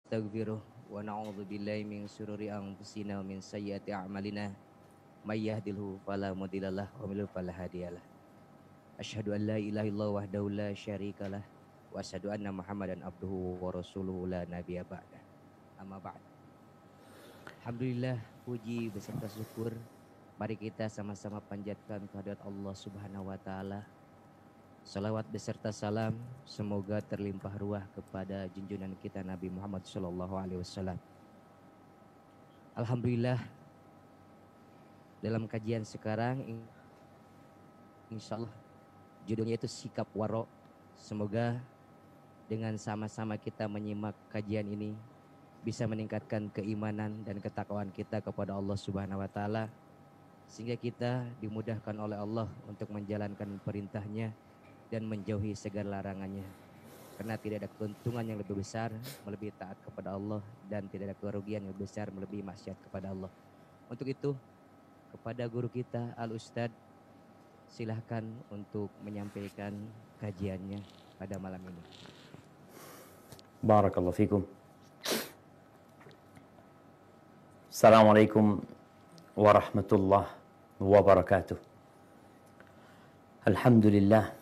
Nastaghfiruh wa na'udzu billahi min syururi anfusina wa min sayyiati a'malina may yahdihillahu fala mudhillalah wa may yudhlil fala hadiyalah. Asyhadu an la ilaha illallah wahdahu la syarikalah wa asyhadu anna Muhammadan abduhu wa rasuluhu la nabiyya ba'dah. Amma ba'd. Alhamdulillah, puji beserta syukur mari kita sama-sama panjatkan kehadirat Allah Subhanahu wa taala. Salawat beserta salam semoga terlimpah ruah kepada junjungan kita Nabi Muhammad Shallallahu Alaihi Wasallam. Alhamdulillah, dalam kajian sekarang insya Allah judulnya itu sikap waro. Semoga dengan sama-sama kita menyimak kajian ini bisa meningkatkan keimanan dan ketakwaan kita kepada Allah Subhanahu Wa Taala, sehingga kita dimudahkan oleh Allah untuk menjalankan perintahnya dan menjauhi segala larangannya, karena tidak ada keuntungan yang lebih besar melebihi taat kepada Allah, dan tidak ada kerugian yang lebih besar melebihi maksiat kepada Allah. Untuk itu, kepada guru kita Al-Ustadz, silahkan untuk menyampaikan kajiannya pada malam ini. Barakallahu fikum. Assalamualaikum warahmatullahi wabarakatuh. Alhamdulillah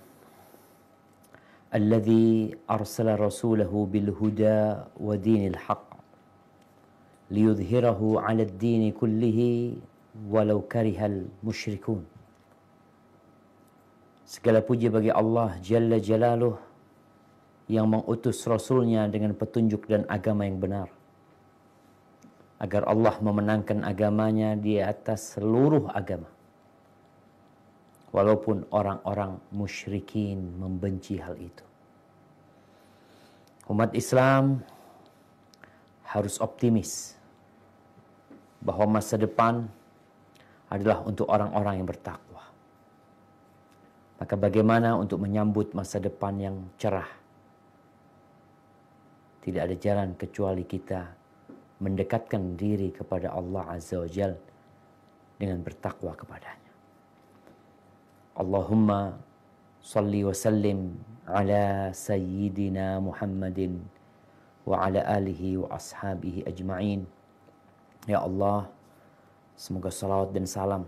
الذي أرسل رسوله بالهدى ودين الحق ليظهره على الدين كله ولو كره المشركون. Segala puji bagi Allah Jalla Jalaluh yang mengutus Rasulnya dengan petunjuk dan agama yang benar, agar Allah memenangkan agamanya di atas seluruh agama, walaupun orang-orang musyrikin membenci hal itu. Umat Islam harus optimis bahwa masa depan adalah untuk orang-orang yang bertakwa. Maka bagaimana untuk menyambut masa depan yang cerah? Tidak ada jalan kecuali kita mendekatkan diri kepada Allah Azza wa Jalla dengan bertakwa kepadanya. Allahumma salli wa sallim ala sayyidina Muhammadin wa ala alihi wa ashabihi ajma'in. Ya Allah, semoga salawat dan salam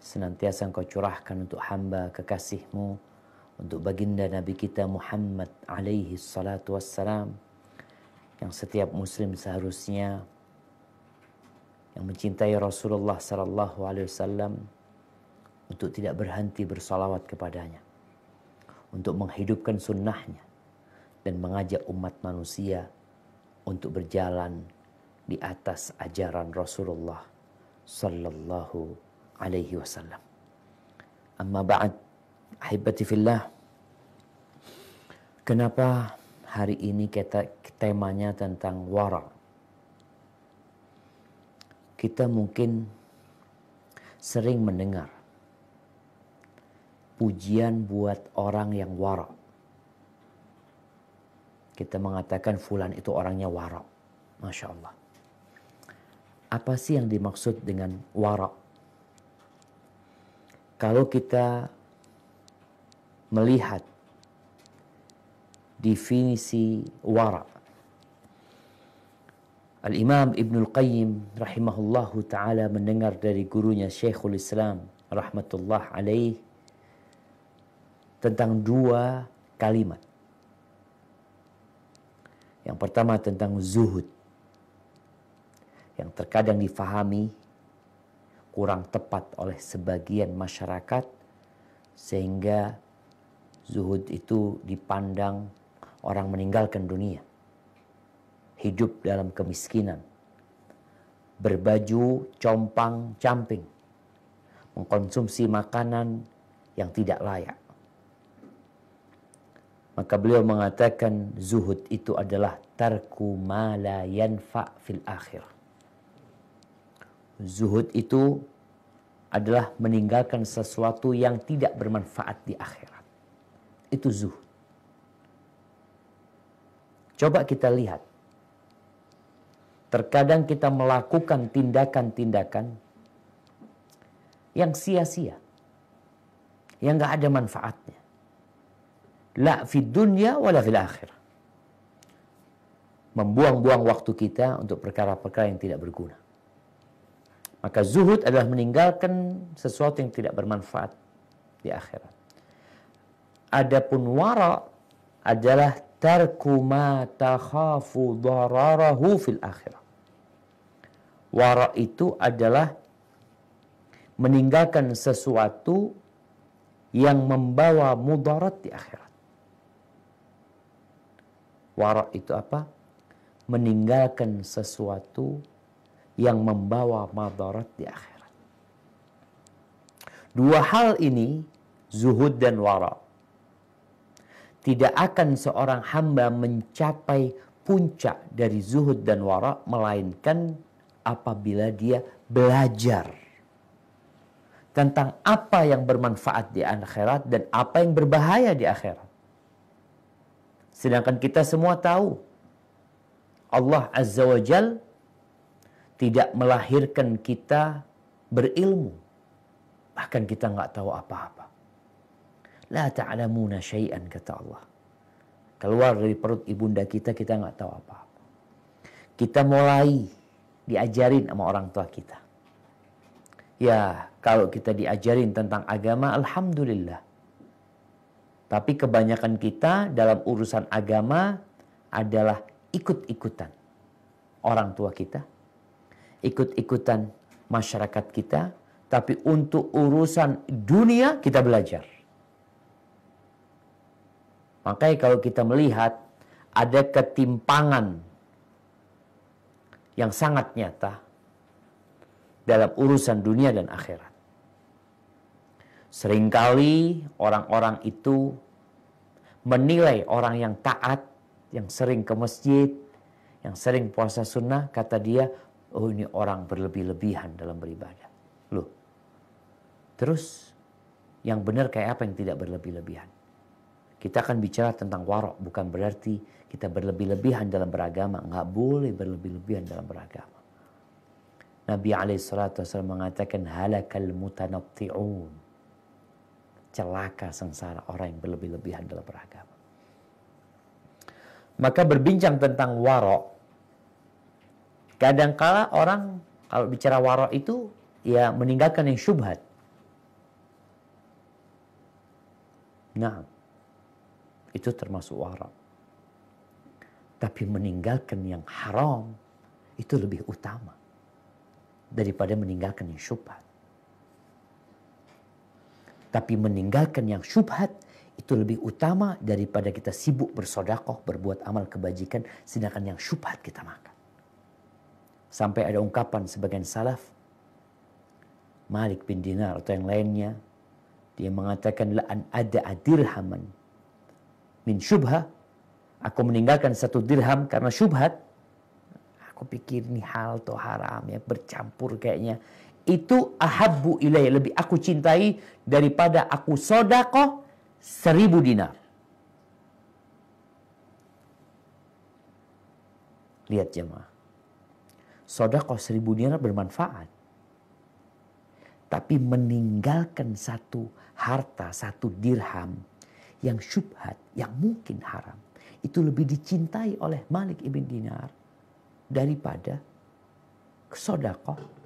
senantiasa Engkau curahkan untuk hamba kekasih-Mu, untuk baginda Nabi kita Muhammad alaihi salatu wassalam, yang setiap muslim seharusnya yang mencintai Rasulullah sallallahu alaihi wasallam untuk tidak berhenti bersalawat kepadanya, untuk menghidupkan sunnahnya dan mengajak umat manusia untuk berjalan di atas ajaran Rasulullah sallallahu alaihi wasallam. Amma ba'd, ahibati fillah. Kenapa hari ini temanya tentang wara? Kita mungkin sering mendengar pujian buat orang yang wara. Kita mengatakan fulan itu orangnya wara. Masya Allah. Apa sih yang dimaksud dengan wara? Kalau kita melihat definisi wara, Al-Imam Ibnul Qayyim rahimahullahu ta'ala mendengar dari gurunya Syekhul Islam rahmatullah alaih tentang dua kalimat. Yang pertama tentang zuhud, yang terkadang difahami kurang tepat oleh sebagian masyarakat, sehingga zuhud itu dipandang orang meninggalkan dunia, hidup dalam kemiskinan, berbaju compang-camping, mengkonsumsi makanan yang tidak layak. Maka beliau mengatakan zuhud itu adalah tarku ma la yanfa' fil akhir. Zuhud itu adalah meninggalkan sesuatu yang tidak bermanfaat di akhirat. Itu zuhud. Coba kita lihat. Terkadang kita melakukan tindakan-tindakan yang sia-sia, yang gak ada manfaatnya. La fid dunya wala fil akhirah. membuang-buang waktu kita untuk perkara-perkara yang tidak berguna. Maka zuhud adalah meninggalkan sesuatu yang tidak bermanfaat di akhirat. Adapun wara adalah tarku ma takhafu dararahu fil akhirah. Wara itu adalah meninggalkan sesuatu yang membawa mudarat di akhirat. Wara itu apa? Meninggalkan sesuatu yang membawa madarat di akhirat. Dua hal ini, zuhud dan wara, tidak akan seorang hamba mencapai puncak dari zuhud dan wara melainkan apabila dia belajar tentang apa yang bermanfaat di akhirat dan apa yang berbahaya di akhirat. Sedangkan kita semua tahu Allah Azza wa Jal tidak melahirkan kita berilmu. Bahkan kita nggak tahu apa-apa. La ta'lamuna syai'an, kata Allah. Keluar dari perut ibunda kita nggak tahu apa-apa. Kita mulai diajarin sama orang tua kita. Ya, kalau kita diajarin tentang agama, alhamdulillah. Tapi kebanyakan kita dalam urusan agama adalah ikut-ikutan orang tua kita, ikut-ikutan masyarakat kita, tapi untuk urusan dunia kita belajar. Makanya kalau kita melihat ada ketimpangan yang sangat nyata dalam urusan dunia dan akhirat. Seringkali orang-orang itu menilai orang yang taat, yang sering ke masjid, yang sering puasa sunnah, kata dia, oh ini orang berlebih-lebihan dalam beribadah. Loh, terus yang benar kayak apa yang tidak berlebih-lebihan? Kita akan bicara tentang warok, bukan berarti kita berlebih-lebihan dalam beragama. Nggak boleh berlebih-lebihan dalam beragama. Nabi SAW mengatakan, halakal mutanatti'un. Celaka sengsara orang yang berlebih-lebihan dalam beragama. Maka berbincang tentang warok, kadangkala orang kalau bicara warok itu ya meninggalkan yang syubhat. Nah, itu termasuk warok. Tapi meninggalkan yang haram itu lebih utama daripada meninggalkan yang syubhat. Tapi meninggalkan yang syubhat itu lebih utama daripada kita sibuk bersedekah, berbuat amal kebajikan, sedangkan yang syubhat kita makan. Sampai ada ungkapan sebagian salaf, Malik bin Dinar atau yang lainnya, dia mengatakan, la an ada dirhaman min syubha, aku meninggalkan satu dirham karena syubhat. Aku pikir ini hal atau haram ya, bercampur kayaknya. Itu ahabbu ilayya, lebih aku cintai daripada aku sedekah 1000 dinar. Lihat jemaah, sedekah 1000 dinar bermanfaat. Tapi meninggalkan satu harta, satu dirham yang syubhat, yang mungkin haram, itu lebih dicintai oleh Malik ibn Dinar daripada sedekah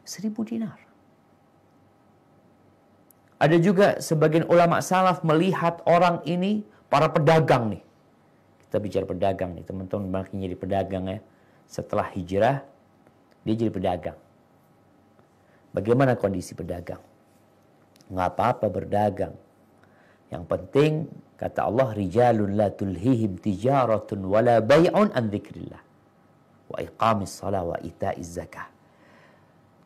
1000 dinar. Ada juga sebagian ulama salaf melihat orang ini, para pedagang nih. Kita bicara pedagang nih, teman-teman makin jadi pedagang ya. Setelah hijrah, dia jadi pedagang. Bagaimana kondisi pedagang? Nggak apa-apa berdagang. Yang penting, kata Allah, rijalun la tulhihim tijaratun wala bay'un an dzikrillah wa iqamis shalah wa ita'iz zakah.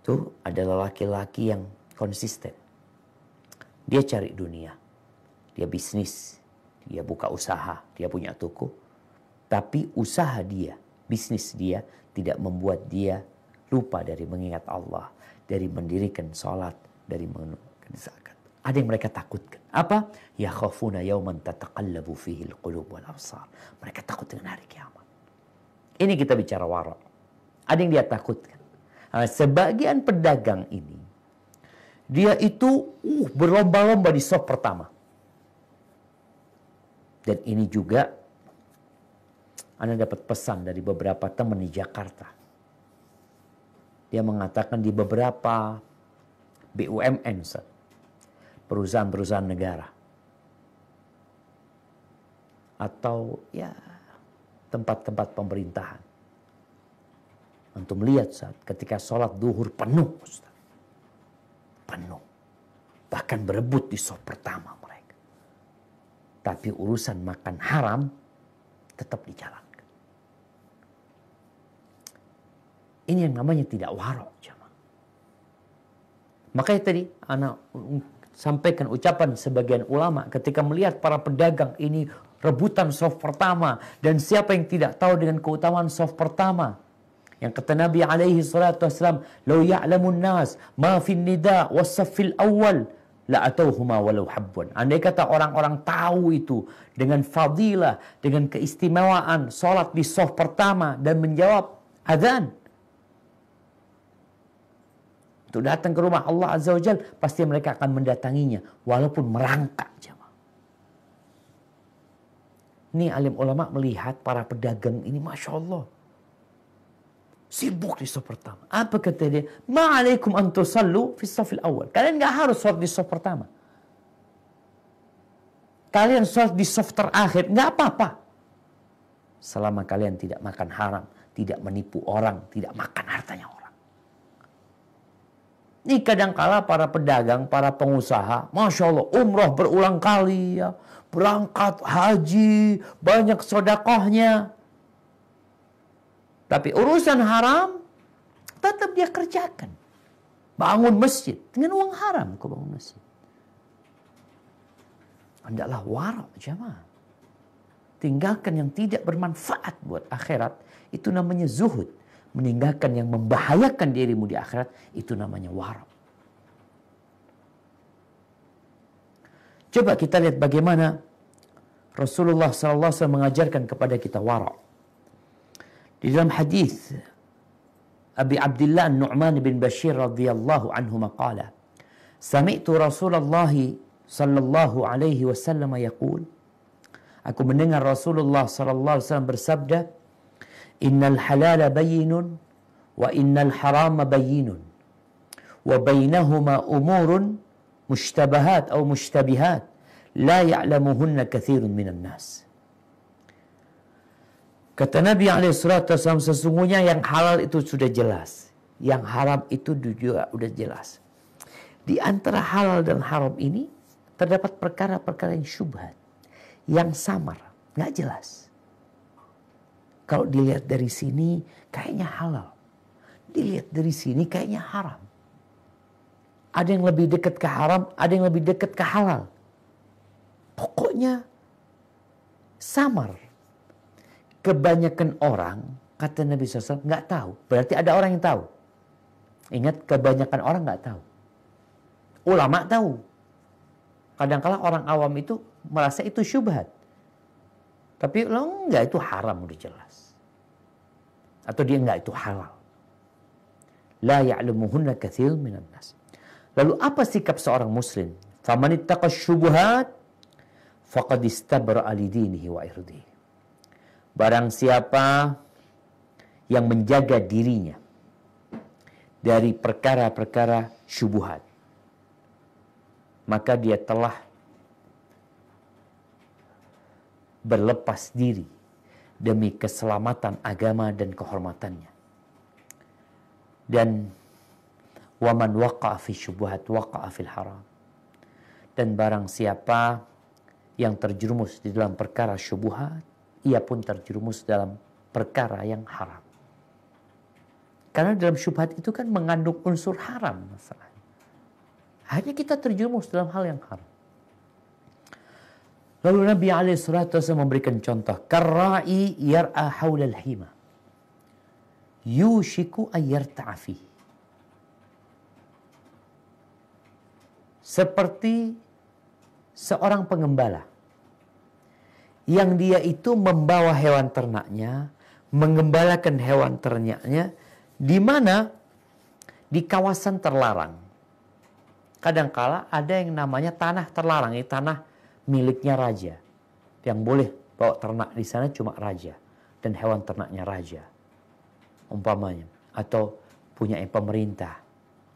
Itu adalah laki-laki yang konsisten. Dia cari dunia. Dia bisnis. Dia buka usaha. Dia punya toko. Tapi usaha dia, bisnis dia tidak membuat dia lupa dari mengingat Allah. Dari mendirikan sholat. Dari menunaikan zakat. Ada yang mereka takutkan. Apa? Ya khafuna yawman tataqallabu fihi al-qulub wal absar. Mereka takut dengan hari kiamat. Ini kita bicara wara. Ada yang dia takutkan. Nah, sebagian pedagang ini, dia itu berlomba-lomba di sop pertama. Dan ini juga Ana dapat pesan dari beberapa teman di Jakarta. Dia mengatakan di beberapa BUMN, perusahaan-perusahaan negara, atau ya tempat-tempat pemerintahan, antum lihat saat ketika sholat duhur penuh, Ustaz. Penuh. Bahkan berebut di saf pertama mereka. Tapi urusan makan haram tetap dijalankan. Ini yang namanya tidak warok, jemaah. Makanya tadi anak sampaikan ucapan sebagian ulama ketika melihat para pedagang ini rebutan saf pertama, dan siapa yang tidak tahu dengan keutamaan saf pertama. Yang kata Nabi alaihi salatu wassalam, "Lau ya'lamun nas ma fi nida was saffil awal la atauhuma walau habban." Andai kata orang-orang tahu itu dengan fadilah, dengan keistimewaan salat di saf pertama dan menjawab azan, untuk datang ke rumah Allah Azza wa Jalla, pasti mereka akan mendatanginya walaupun merangkak, jemaah. Ini alim ulama melihat para pedagang ini, Masya Allah, sibuk di saf pertama. Apa kata dia? Ma'alaikum an tusallu fi safil awal. Kalian gak harus sholat di saf pertama. Kalian sholat di saf terakhir, gak apa-apa. Selama kalian tidak makan haram, tidak menipu orang, tidak makan hartanya orang. Ini kadangkala para pedagang, para pengusaha, Masya Allah, umroh berulang kali ya, berangkat haji, banyak sedekahnya. Tapi urusan haram tetap dia kerjakan. Bangun masjid dengan uang haram, kau bangun masjid. Hendaklah warok, jemaah. Tinggalkan yang tidak bermanfaat buat akhirat, itu namanya zuhud. Meninggalkan yang membahayakan dirimu di akhirat, itu namanya warok. Coba kita lihat bagaimana Rasulullah SAW mengajarkan kepada kita warok. Di dalam hadis Abi Abdullah Nu'man bin Bashir radhiyallahu anhu maqala, "Sami'tu Rasulullah sallallahu alaihi wasallam yaqul." Aku mendengar Rasulullah sallallahu alaihi wasallam bersabda, "Innal halala bayyinun wa innal harama bayyinun wa bainahuma umurun mushtabahat atau mushtabihat la ya'lamuhunna katsirun minan nas." Kata Nabi SAW, sesungguhnya yang halal itu sudah jelas, yang haram itu juga sudah jelas. Di antara halal dan haram ini terdapat perkara-perkara yang syubhat, yang samar, nggak jelas. Kalau dilihat dari sini kayaknya halal, dilihat dari sini kayaknya haram. Ada yang lebih dekat ke haram, ada yang lebih dekat ke halal. Pokoknya samar. Kebanyakan orang, kata Nabi SAW, nggak tahu. Berarti ada orang yang tahu. Ingat, kebanyakan orang nggak tahu. Ulama tahu. Kadang-kala orang awam itu merasa itu syubhat. Tapi lo enggak, itu haram udah jelas. Atau dia enggak, itu halal. La ya'lamuhunna katsirun minan nas. Lalu apa sikap seorang muslim? Faman ittaqa syubhat faqad istabra'a li dinihi wa irdihi. Barang siapa yang menjaga dirinya dari perkara-perkara syubhat, maka dia telah berlepas diri demi keselamatan agama dan kehormatannya. Dan waman waqa'a fi syubhat waqa'a fil haram. Dan barang siapa yang terjerumus di dalam perkara syubhat, ia pun terjerumus dalam perkara yang haram. Karena dalam syubhat itu kan mengandung unsur haram masalahnya. Hanya kita terjerumus dalam hal yang haram. Lalu Nabi SAW memberikan contoh. Karra'i yar'a hawlal hima. Yushiku ayyarta'a fihi. Seperti seorang pengembala yang dia itu membawa hewan ternaknya, mengembalakan hewan ternaknya, di mana di kawasan terlarang. Kadangkala ada yang namanya tanah terlarang, ini tanah miliknya raja. Yang boleh bawa ternak di sana cuma raja. dan hewan ternaknya raja, umpamanya, atau punya pemerintah,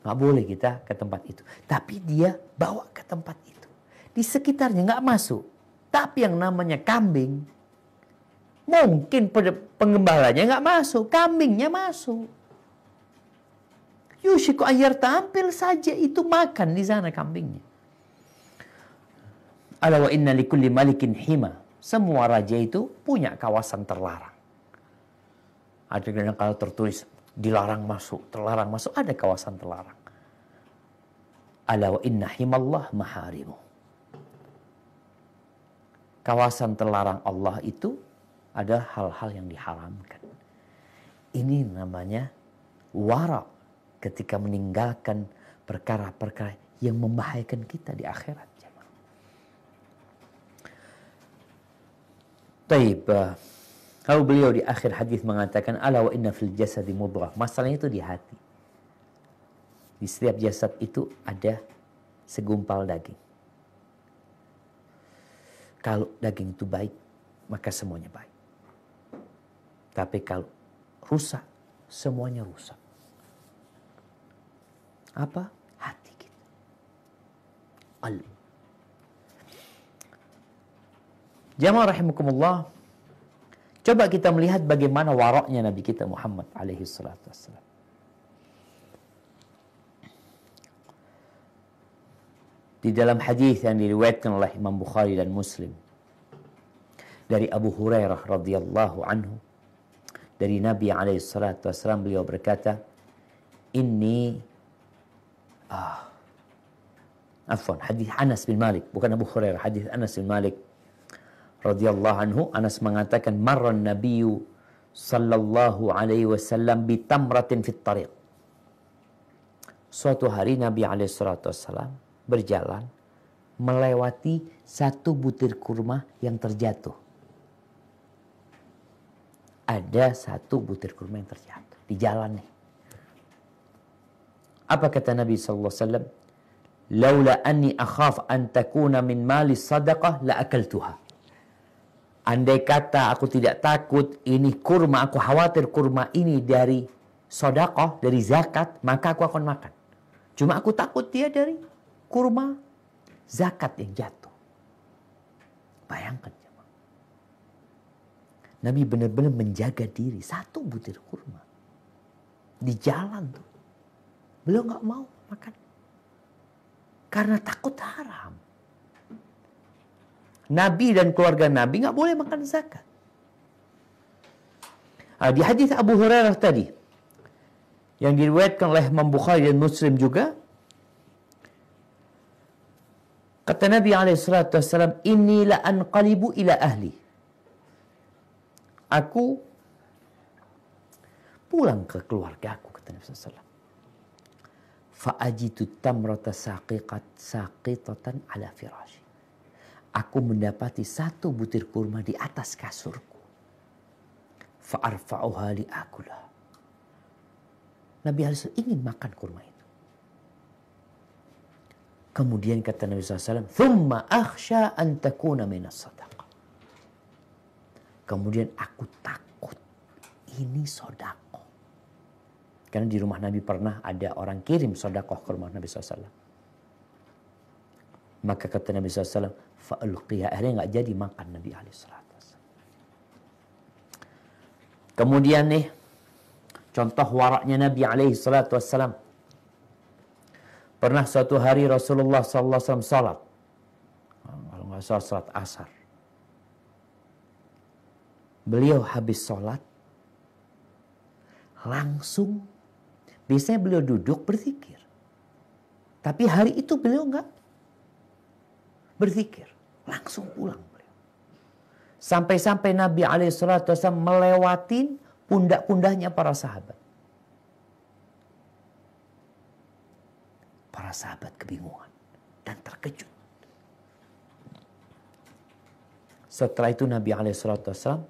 nggak boleh kita ke tempat itu. Tapi dia bawa ke tempat itu. Di sekitarnya nggak masuk. Tapi yang namanya kambing, mungkin pengembalanya nggak masuk, kambingnya masuk. Yushiku ayar tampil saja itu makan di sana kambingnya. Ala wa inna likulli malikin hima. Semua raja itu punya kawasan terlarang. Ada yang kalau tertulis dilarang masuk, terlarang masuk, ada kawasan terlarang. Ala wa inna himallah maharimu. Kawasan terlarang Allah itu ada hal-hal yang diharamkan. Ini namanya wara ketika meninggalkan perkara-perkara yang membahayakan kita di akhirat. Taib. Lalu beliau di akhir hadis mengatakan, ala wa inna fil jasadi mudghah. Masalahnya itu di hati. Di setiap jasad itu ada segumpal daging. Kalau daging itu baik, maka semuanya baik. Tapi kalau rusak, semuanya rusak. Apa? Hati kita. Qalb. Jamaah rahimakumullah, coba kita melihat bagaimana waraknya Nabi kita Muhammad alaihi salatu wassalam. Di dalam hadis yang diriwayatkan oleh Imam Bukhari dan Muslim dari Abu Hurairah radhiyallahu anhu, dari Nabi alaihi salatu wassalam, beliau berkata, hadis Anas bin Malik, bukan Abu Hurairah, hadis Anas bin Malik radhiyallahu anhu. Anas mengatakan, marran nabiyyu sallallahu alaihi wasallam bi tamratin fit tariq. Suatu hari Nabi alaihi salatu wasallam berjalan melewati satu butir kurma yang terjatuh. Ada satu butir kurma yang terjatuh di jalan nih. Apa kata Nabi sallallahu alaihi wasallam? Laula anni akhaf an takuna min mali sadaqah la akaltuha. Andai kata aku tidak takut ini kurma, aku khawatir kurma ini dari sedekah, dari zakat, maka aku akan makan. Cuma aku takut dia dari kurma zakat yang jatuh. Bayangkan. Nabi benar-benar menjaga diri. Satu butir kurma. Di jalan tuh. Beliau nggak mau makan. Karena takut haram. Nabi dan keluarga Nabi nggak boleh makan zakat. Di hadis Abu Hurairah tadi, yang diriwayatkan oleh Imam Bukhari dan Muslim juga, kata Nabi SAW, inni la anqalibu ila ahli. Aku pulang ke keluarga aku, kata Nabi SAW. Fa'ajitu tamrata saqitatan ala firashi. Aku mendapati satu butir kurma di atas kasurku. Fa'arfa'uha li'akulah. Nabi SAW ingin makan kurma itu. Kemudian kata Nabi SAW, thumma akhsha an takuna minas sadaqah. Kemudian aku takut ini sedekah. Karena di rumah Nabi pernah ada orang kirim sedekah ke rumah Nabi SAW. Maka kata Nabi SAW, fa'ulqiha. Akhirnya nggak jadi makan Nabi SAW. Kemudian nih, contoh waraknya Nabi SAW. Pernah suatu hari Rasulullah SAW salat. Kalau nggak salah salat asar. Beliau habis salat, langsung, biasanya beliau duduk berzikir. Tapi hari itu beliau nggak berzikir. Langsung pulang beliau. Sampai-sampai Nabi SAW melewati pundak-pundaknya para sahabat. Para sahabat kebingungan dan terkejut. Setelah itu Nabi SAW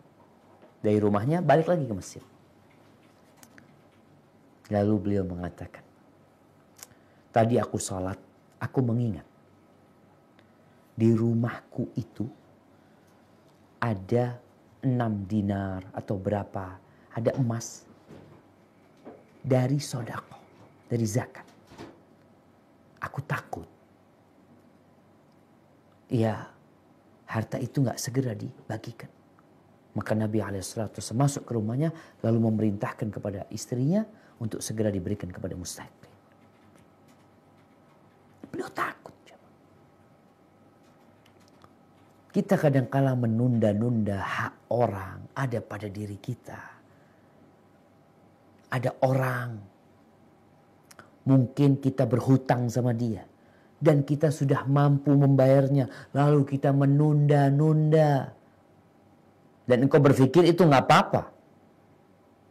dari rumahnya balik lagi ke masjid. Lalu beliau mengatakan, tadi aku salat, aku mengingat di rumahku itu ada 6 dinar atau berapa, ada emas dari sodako, dari zakat. Aku takut, ya harta itu nggak segera dibagikan. Maka Nabi SAW masuk ke rumahnya lalu memerintahkan kepada istrinya untuk segera diberikan kepada mustahiqin. Beliau takut. Kita kadang-kala menunda-nunda hak orang ada pada diri kita. Ada orang, mungkin kita berhutang sama dia. Dan kita sudah mampu membayarnya. Lalu kita menunda-nunda. Dan engkau berpikir itu nggak apa-apa.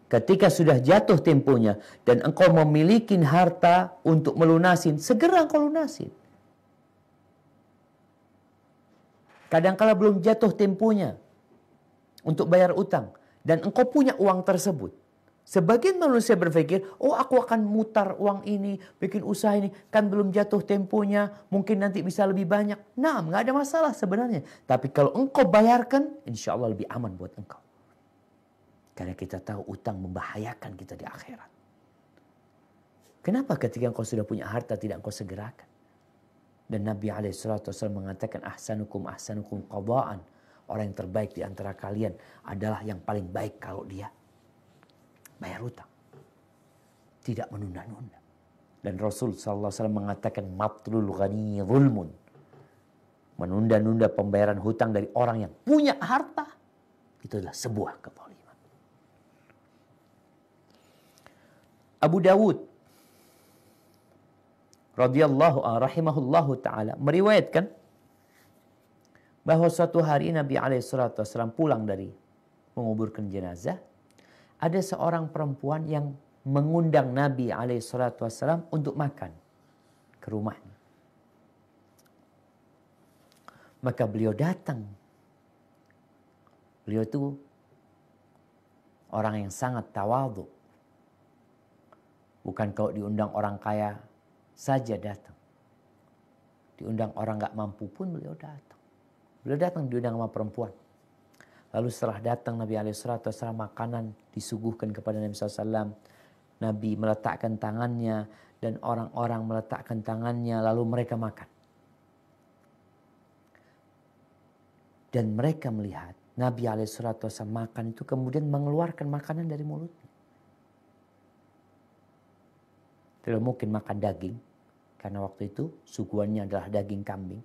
Ketika sudah jatuh temponya dan engkau memiliki harta untuk melunasin, segera engkau lunasin. Kadang-kala belum jatuh temponya untuk bayar utang dan engkau punya uang tersebut. Sebagian manusia berpikir, oh aku akan mutar uang ini, bikin usaha ini, kan belum jatuh temponya, mungkin nanti bisa lebih banyak. Nah, nggak ada masalah sebenarnya. Tapi kalau engkau bayarkan, insya Allah lebih aman buat engkau. Karena kita tahu utang membahayakan kita di akhirat. Kenapa ketika engkau sudah punya harta tidak engkau segerakan? Dan Nabi SAW mengatakan ahsanukum qada'an. Orang yang terbaik di antara kalian adalah yang paling baik kalau dia bayar hutang. Tidak menunda-nunda. Dan Rasul SAW mengatakan matlul ghani zulmun. Menunda-nunda pembayaran hutang dari orang yang punya harta. Itu adalah sebuah kezaliman. Abu Dawud rahimahullahu ta'ala meriwayatkan bahwa suatu hari Nabi SAW pulang dari menguburkan jenazah. Ada seorang perempuan yang mengundang Nabi SAW untuk makan ke rumahnya. Maka beliau datang. Beliau itu orang yang sangat tawadhu. Bukan kalau diundang orang kaya saja datang. Diundang orang gak mampu pun beliau datang. Beliau datang diundang sama perempuan. Lalu setelah datang Nabi SAW makanan disuguhkan kepada Nabi SAW. Nabi meletakkan tangannya dan orang-orang meletakkan tangannya lalu mereka makan. Dan mereka melihat Nabi SAW makan itu kemudian mengeluarkan makanan dari mulutnya. Tidak mungkin makan daging. Karena waktu itu suguhannya adalah daging kambing.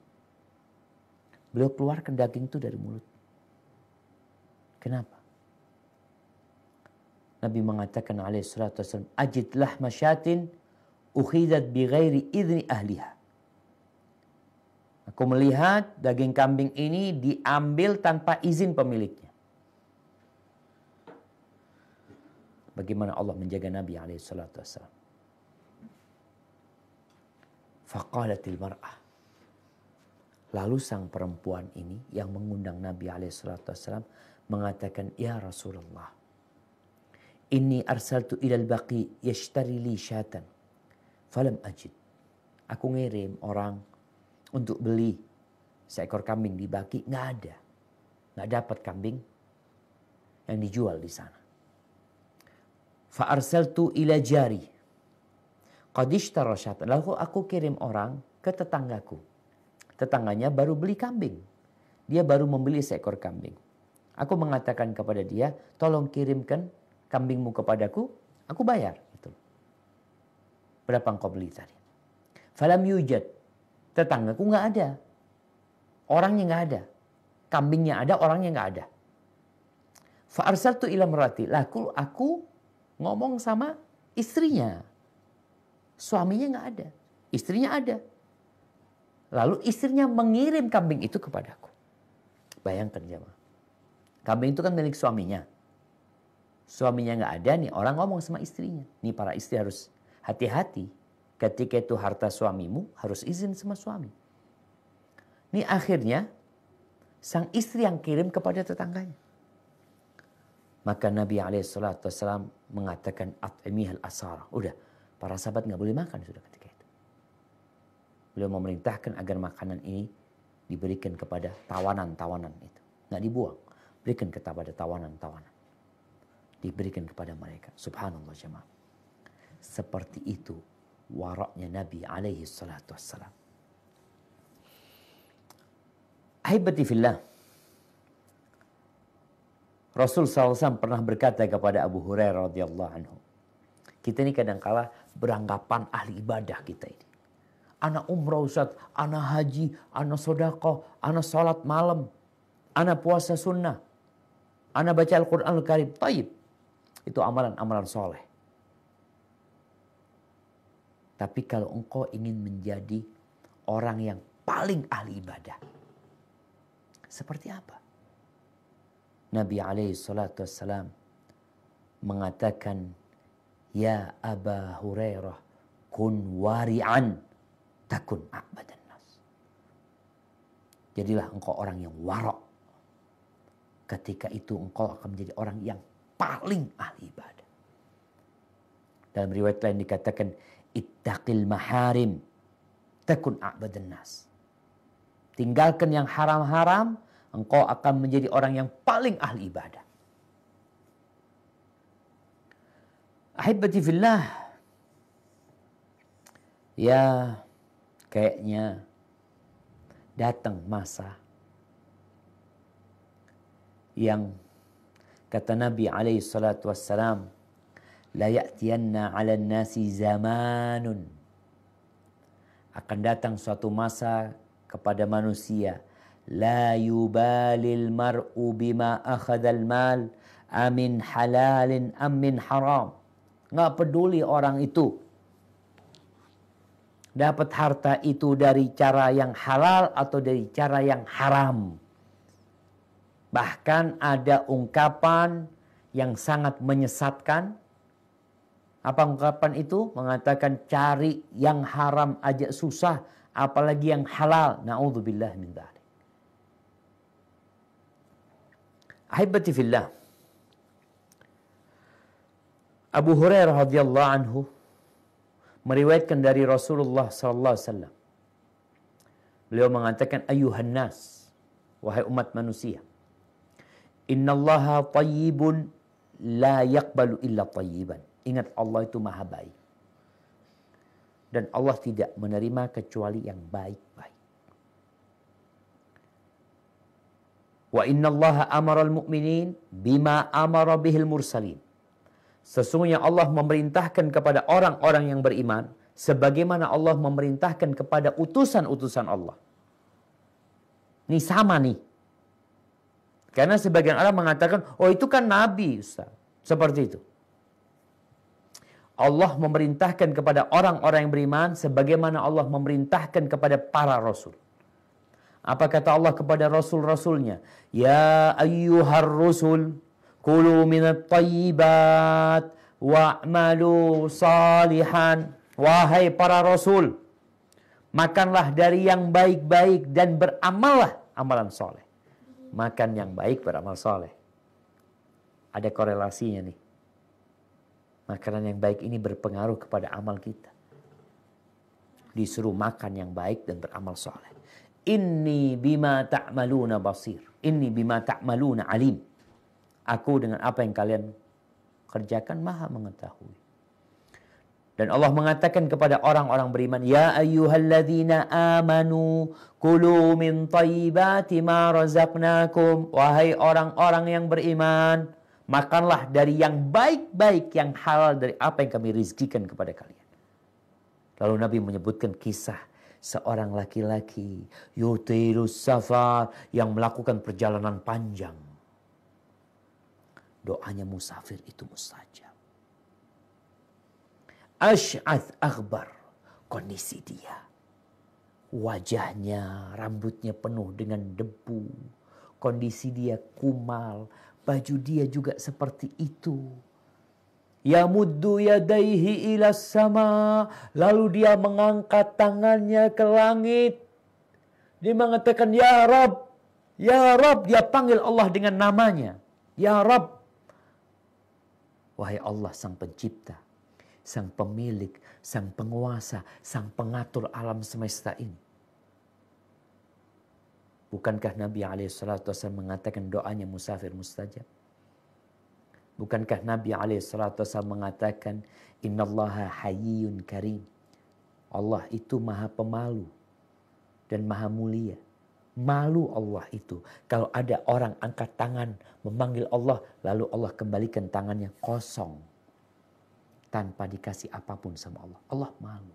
Beliau keluarkan daging itu dari mulut. Kenapa? Nabi mengatakan alaihissalam, ajidlah masyatin ukhidat bighairi idni ahliha. Aku melihat daging kambing ini diambil tanpa izin pemiliknya. Bagaimana Allah menjaga Nabi alaihissalam. Faqalatil mar'ah. Lalu sang perempuan ini yang mengundang Nabi SAW mengatakan, ya Rasulullah, inni arsaltu ilal baqi yashtari li syatan falam ajid. Aku ngirim orang untuk beli seekor kambing di Baqi, nggak ada. Nggak dapat kambing yang dijual di sana. Fa arsaltu ila jari qad ishtara syatan. Lalu aku kirim orang ke tetanggaku. Tetangganya baru beli kambing. Dia baru membeli seekor kambing. Aku mengatakan kepada dia, tolong kirimkan kambingmu kepadaku, aku bayar. Gitu. Berapa engkau beli tadi? Falam yujad. Tetanggaku nggak ada. Orangnya nggak ada. Kambingnya ada, orangnya nggak ada. Fa arsaltu ila marati. Lalu aku ngomong sama istrinya. Suaminya nggak ada. Istrinya ada. Lalu istrinya mengirim kambing itu kepadaku. Bayangkan jemaah. Kambing itu kan milik suaminya. Suaminya nggak ada nih, orang ngomong sama istrinya. Nih para istri harus hati-hati. Ketika itu harta suamimu, harus izin sama suami. Nih akhirnya, sang istri yang kirim kepada tetangganya. Maka Nabi SAW mengatakan, at'imihal asara. Udah, para sahabat nggak boleh makan sudah ketika itu. Beliau memerintahkan agar makanan ini diberikan kepada tawanan-tawanan itu. Nggak dibuang. diberikan kepada tawanan-tawanan. Diberikan kepada mereka. Subhanallah jemaah. Seperti itu waraknya Nabi alaihi salatu wassalam. Ahibati fillah. Rasul SAW pernah berkata kepada Abu Hurairah radhiyallahu anhu. Kita ini kadang-kala beranggapan ahli ibadah kita ini. Ana umrah Ustaz, ana haji, ana sedekah, ana salat malam, ana puasa sunnah, ana baca Al-Quranul Karim. Taib. Itu amalan-amalan soleh. Tapi kalau engkau ingin menjadi orang yang paling ahli ibadah, seperti apa? Nabi alaihi salatu wassalam mengatakan, ya Aba Hurairah, kun wari'an, takun a'badan nas. Jadilah engkau orang yang warak. Ketika itu engkau akan menjadi orang yang paling ahli ibadah. Dalam riwayat lain dikatakan, ittaqil maharim, takun a'badan nas. Tinggalkan yang haram-haram, engkau akan menjadi orang yang paling ahli ibadah. Ahibati fillah. Ya, kayaknya datang masa yang kata Nabi alaihi salatu wassalam, la ya'tiyanna 'alan nasi zamanun. Akan datang suatu masa kepada manusia, la yubalil mar'u bima akhadhal mal amin halalin amin haram. Nggak peduli orang itu dapat harta itu dari cara yang halal atau dari cara yang haram. Bahkan ada ungkapan yang sangat menyesatkan. Apa ungkapan itu? Mengatakan cari yang haram aja susah, apalagi yang halal. Na'udzubillah min dzalik. Ahibati fillah. Abu Hurairah radhiyallahu anhu meriwayatkan dari Rasulullah sallallahu alaihi wasallam. Beliau mengatakan, ayuhan nas, wahai umat manusia, innallaha tayyibun la yaqbalu illa tayyiban. Ingat, Allah itu maha baik. Dan Allah tidak menerima kecuali yang baik-baik. Wa innallaha amara al-mu'minin bima amara bihil mursalin. Sesungguhnya Allah memerintahkan kepada orang-orang yang beriman sebagaimana Allah memerintahkan kepada utusan-utusan Allah. Ini sama nih. Karena sebagian orang mengatakan, oh itu kan Nabi, Ustaz. Seperti itu. Allah memerintahkan kepada orang-orang yang beriman sebagaimana Allah memerintahkan kepada para rasul. Apa kata Allah kepada rasul-rasulnya? Ya ayyuhar rusul, kulu minat tayyibat wa'malu salihan. Wahai para rasul, makanlah dari yang baik-baik dan beramallah amalan soleh. Makan yang baik, beramal soleh. Ada korelasinya nih. Makanan yang baik ini berpengaruh kepada amal kita. Disuruh makan yang baik dan beramal soleh. Inni bima ta'maluna basir. Inni bima ta'maluna alim. Aku dengan apa yang kalian kerjakan maha mengetahui. Dan Allah mengatakan kepada orang-orang beriman, ya ayyuhalladzina amanu kulu min thayyibati ma razaqnakum. Wahai orang-orang yang beriman, makanlah dari yang baik-baik, yang halal dari apa yang kami rizkikan kepada kalian. Lalu Nabi menyebutkan kisah seorang laki-laki yutirus safar, yang melakukan perjalanan panjang. Doanya musafir itu mustajab. Ash'ath akhbar, kondisi dia, wajahnya, rambutnya penuh dengan debu, kondisi dia kumal, baju dia juga seperti itu. Yamuddu yadaihi ila sama, lalu dia mengangkat tangannya ke langit. Dia mengatakan, ya Rabb, ya Rabb. Dia panggil Allah dengan namanya, ya Rabb. Wahai Allah, sang pencipta, sang pemilik, sang penguasa, sang pengatur alam semesta ini. Bukankah Nabi SAW mengatakan doanya musafir mustajab? Bukankah Nabi SAW mengatakan innallaha hayyun karim? Allah itu maha pemalu dan maha mulia. Malu Allah itu. Kalau ada orang angkat tangan memanggil Allah, lalu Allah kembalikan tangannya kosong. Tanpa dikasih apapun sama Allah. Allah malu.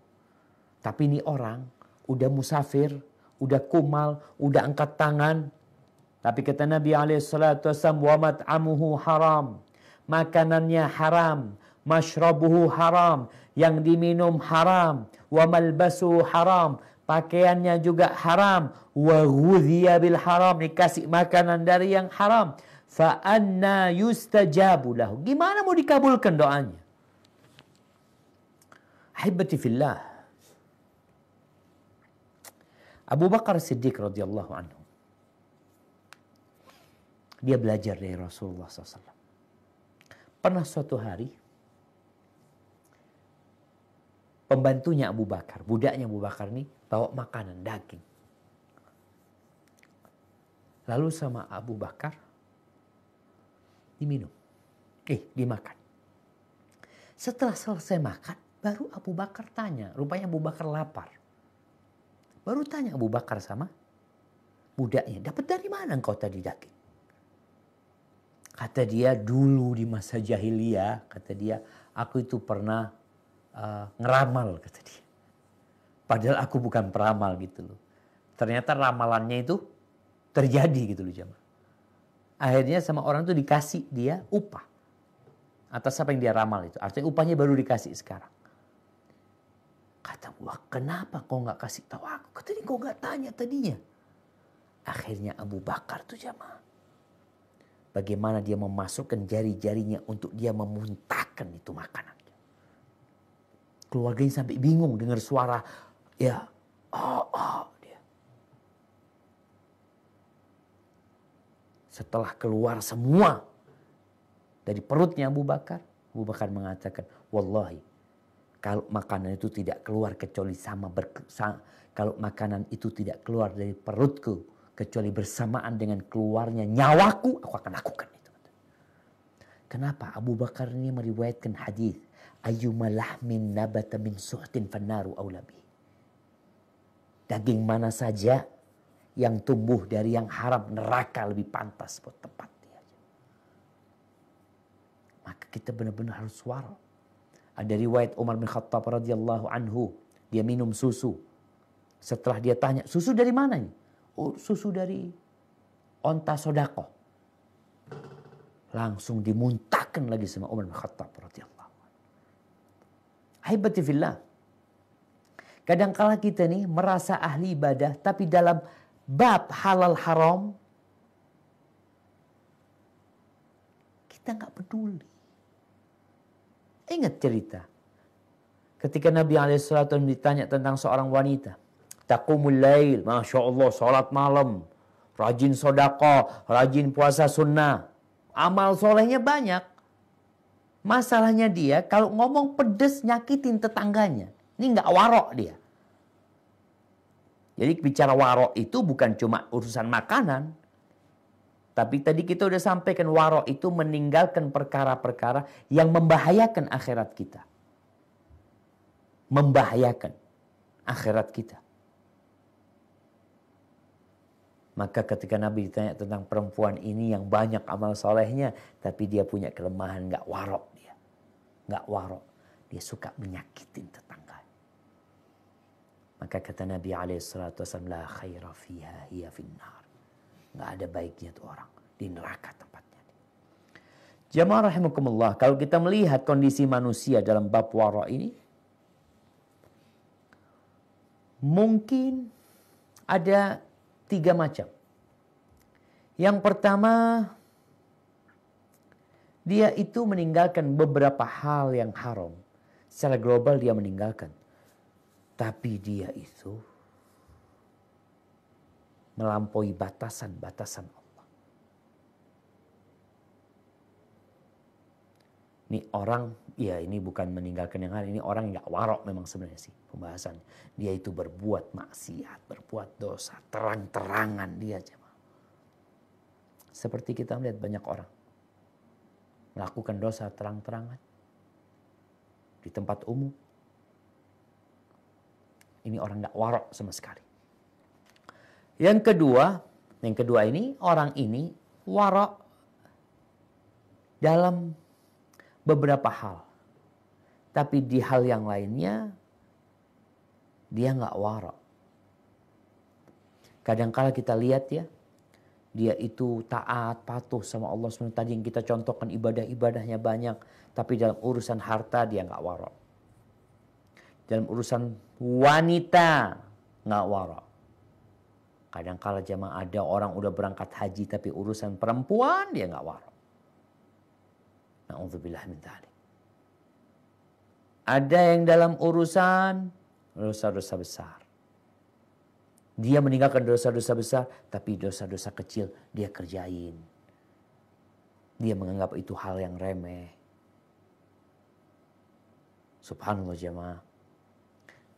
Tapi ini orang udah musafir, udah kumal, udah angkat tangan. Tapi kata Nabi SAW, wa mat'amuhu haram. Makanannya haram. Mashrabuhu haram. Yang diminum haram. Wa malbasuhu haram. Pakaiannya juga haram. Wa ghudhiya bil haram. Dikasih makanan dari yang haram. Fa anna yustajabu lahu. Gimana mau dikabulkan doanya? Ahibati fillah. Abu Bakar Siddiq radhiyallahu anhu. Dia belajar dari Rasulullah SAW. Pernah suatu hari, pembantunya Abu Bakar, budaknya Abu Bakar ini bawa makanan, daging. Lalu sama Abu Bakar, diminum. Dimakan. Setelah selesai makan, baru Abu Bakar tanya. Rupanya Abu Bakar lapar. Baru tanya Abu Bakar sama budaknya, dapat dari mana engkau tadi daging? Kata dia, dulu di masa jahiliyah, kata dia, aku itu pernah ngeramal, kata dia. Padahal aku bukan peramal gitu loh. Ternyata ramalannya itu terjadi gitu loh jemaah. Akhirnya sama orang itu dikasih dia upah atas apa yang dia ramal itu. Artinya upahnya baru dikasih sekarang. Kata gua, kenapa kau nggak kasih tahu aku? Kata dia, kau nggak tanya tadinya. Akhirnya Abu Bakar tuh jamaah. Bagaimana dia memasukkan jari-jarinya untuk dia memuntahkan itu makanan. Keluarganya sampai bingung dengar suara, ya, dia. Setelah keluar semua dari perutnya Abu Bakar mengatakan, wallahi, kalau makanan itu tidak keluar kecuali kalau makanan itu tidak keluar dari perutku kecuali bersamaan dengan keluarnya nyawaku, aku akan lakukan itu. Kenapa? Abu Bakar ini meriwayatkan hadis, ayyuma lahmin nabata min suhtin fannaru aula bih. Daging mana saja yang tumbuh dari yang haram, neraka lebih pantas buat tempat dia. Maka kita benar-benar harus wara. Ada riwayat Umar bin Khattab radhiyallahu anhu, dia minum susu. Setelah dia tanya, susu dari mana ini? Oh, susu dari onta sodako. Langsung dimuntahkan lagi sama Umar bin Khattab radhiyallahu anhu. Ahibati fillah. Kadangkala kita nih merasa ahli ibadah, tapi dalam bab halal haram kita nggak peduli. Ingat cerita. Ketika Nabi SAW ditanya tentang seorang wanita. Taqumul lail. Masya Allah, sholat malam. Rajin sodako. Rajin puasa sunnah. Amal solehnya banyak. Masalahnya dia kalau ngomong pedes nyakitin tetangganya. Ini nggak warok dia. Jadi bicara warok itu bukan cuma urusan makanan. Tapi tadi kita udah sampaikan warok itu meninggalkan perkara-perkara yang membahayakan akhirat kita. Membahayakan akhirat kita. Maka ketika Nabi ditanya tentang perempuan ini yang banyak amal solehnya, tapi dia punya kelemahan, nggak warok dia. Nggak warok. Dia suka menyakitin tetangga. Maka kata Nabi SAW, la khaira fiha hiya finnar. Nggak ada baiknya tuh orang. Di neraka tempatnya. Jamaah rahimakumullah. Kalau kita melihat kondisi manusia dalam bab wara ini. Mungkin ada 3 macam. Yang pertama. Dia itu meninggalkan beberapa hal yang haram. Secara global dia meninggalkan. Tapi dia itu melampaui batasan-batasan Allah. Ini orang, ya ini bukan meninggalkan yang lain, ini orang yang gak warok memang sebenarnya sih pembahasannya. Dia itu berbuat maksiat, berbuat dosa, terang-terangan dia jemaah. Seperti kita melihat banyak orang melakukan dosa terang-terangan di tempat umum. Ini orang gak warok sama sekali. Yang kedua ini, orang ini warok dalam beberapa hal. Tapi di hal yang lainnya, dia nggak warok. Kadang-kala kita lihat ya, dia itu taat, patuh sama Allah SWT. Tadi yang kita contohkan ibadah-ibadahnya banyak. Tapi dalam urusan harta dia nggak warok. Dalam urusan wanita nggak warok. Kadang-kala jemaah ada orang udah berangkat haji tapi urusan perempuan dia nggak warok. Na'udzubillah min dzalik. Ada yang dalam urusan dosa-dosa besar. Dia meninggalkan dosa-dosa besar, tapi dosa-dosa kecil dia kerjain. Dia menganggap itu hal yang remeh. Subhanallah jemaah.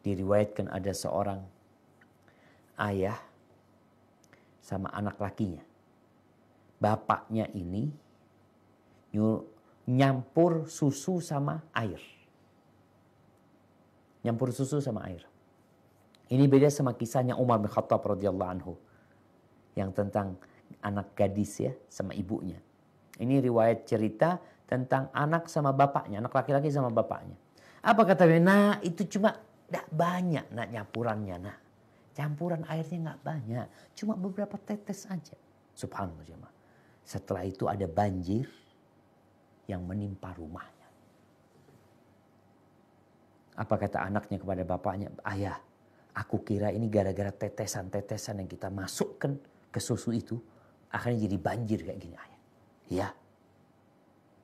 Diriwayatkan ada seorang ayah sama anak lakinya. Bapaknya ini nyampur susu sama air. Nyampur susu sama air. Ini beda sama kisahnya Umar bin Khattab radhiyallahu anhu. Yang tentang anak gadis ya sama ibunya. Ini riwayat cerita tentang anak sama bapaknya. Anak laki-laki sama bapaknya. Apa kata dia? Nah itu cuma gak banyak nak nyampurannya nak. Campuran airnya gak banyak. Cuma beberapa tetes aja. Subhanallah jemaah. Setelah itu ada banjir yang menimpa rumahnya. Apa kata anaknya kepada bapaknya? Ayah, aku kira ini gara-gara tetesan-tetesan yang kita masukkan ke susu itu, akhirnya jadi banjir kayak gini ayah. Ya,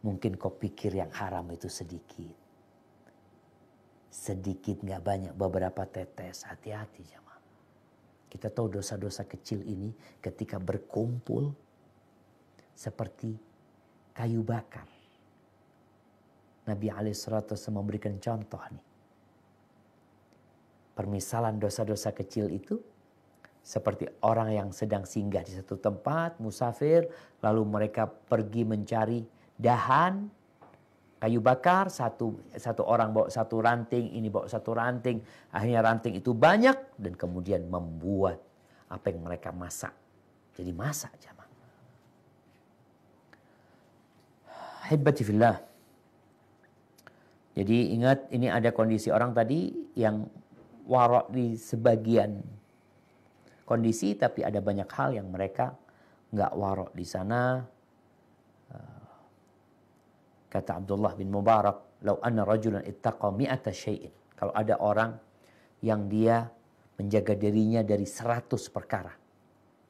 mungkin kau pikir yang haram itu sedikit. Sedikit gak banyak, beberapa tetes. Hati-hati jemaah. Kita tahu dosa-dosa kecil ini ketika berkumpul seperti kayu bakar. Nabi SAW memberikan contoh nih. Permisalan dosa-dosa kecil itu seperti orang yang sedang singgah di satu tempat, musafir, lalu mereka pergi mencari dahan, kayu bakar, satu orang bawa satu ranting, ini bawa satu ranting, akhirnya ranting itu banyak dan kemudian membuat apa yang mereka masak. Jadi masak jemaah. Hibbati fillah. Jadi ingat ini ada kondisi orang tadi yang warok di sebagian kondisi tapi ada banyak hal yang mereka nggak warok di sana. Kata Abdullah bin Mubarak, "Lau anna rajulan ittaqa mi'ata syai'in." Kalau ada orang yang dia menjaga dirinya dari 100 perkara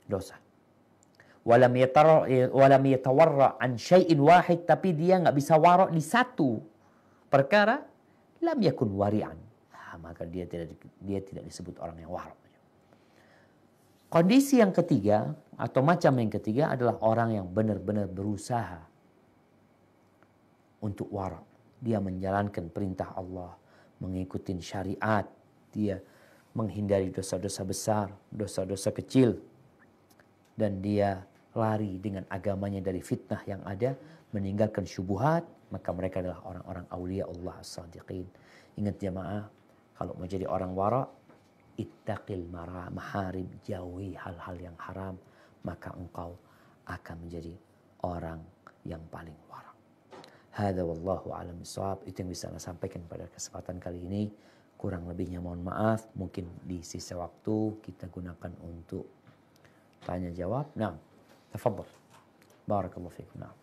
dosa. Walam yatawarra an syai'in wahid, tapi dia nggak bisa warok di satu perkara, lam yakun wari'an. Maka dia tidak disebut orang yang warok. Kondisi yang ketiga atau macam yang ketiga adalah orang yang benar-benar berusaha untuk warok. Dia menjalankan perintah Allah, mengikuti syariat, dia menghindari dosa-dosa besar, dosa-dosa kecil, dan dia lari dengan agamanya dari fitnah yang ada, meninggalkan syubhat, maka mereka adalah orang-orang aulia Allah as-sadiqin. Ingat jemaah, kalau mau jadi orang wara, ittaqil maharib, jauhi hal-hal yang haram, maka engkau akan menjadi orang yang paling wara. Hadza wallahu a'lam bishawab. Itu yang bisa saya sampaikan pada kesempatan kali ini. Kurang lebihnya mohon maaf. Mungkin di sisa waktu kita gunakan untuk tanya jawab. Nah, tafadhal. Barakallahu fiikum. Nah.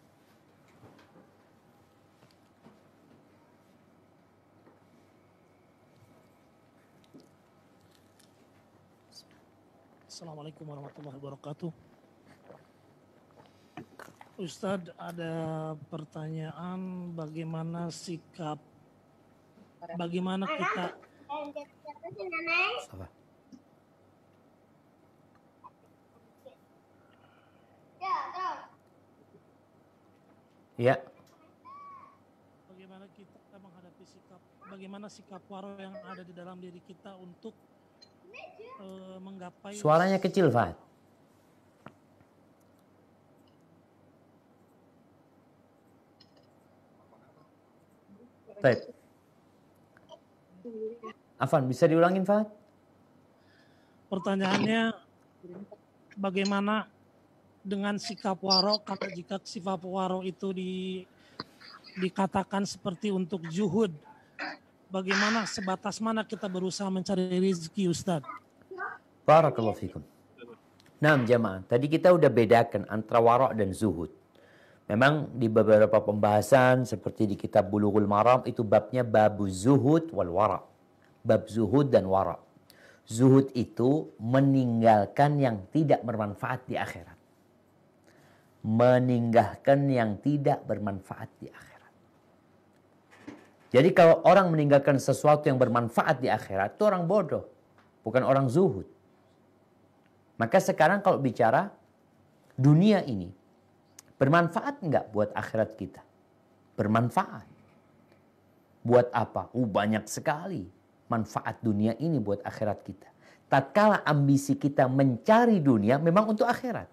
Assalamualaikum warahmatullahi wabarakatuh. Ustadz, ada pertanyaan bagaimana kita Ya. menghadapi bagaimana sikap waro yang ada di dalam diri kita untuk menggapai. Suaranya kecil, Fahad. Baik. Afan, bisa diulangin, Fahad? Pertanyaannya, bagaimana dengan sikap waro, karena jika sifat waro itu dikatakan seperti untuk zuhud, bagaimana sebatas mana kita berusaha mencari rezeki, Ustadz? Barakallahu fikum. Nah, jamaah, tadi kita udah bedakan antara wara' dan zuhud. Memang di beberapa pembahasan seperti di kitab Bulughul Maram itu babnya bab zuhud wal wara'. Bab zuhud dan wara'. Zuhud itu meninggalkan yang tidak bermanfaat di akhirat. Meninggalkan yang tidak bermanfaat di akhirat. Jadi kalau orang meninggalkan sesuatu yang bermanfaat di akhirat, itu orang bodoh. Bukan orang zuhud. Maka sekarang kalau bicara dunia ini, bermanfaat enggak buat akhirat kita? Bermanfaat. Buat apa? Banyak sekali manfaat dunia ini buat akhirat kita. Tatkala ambisi kita mencari dunia memang untuk akhirat.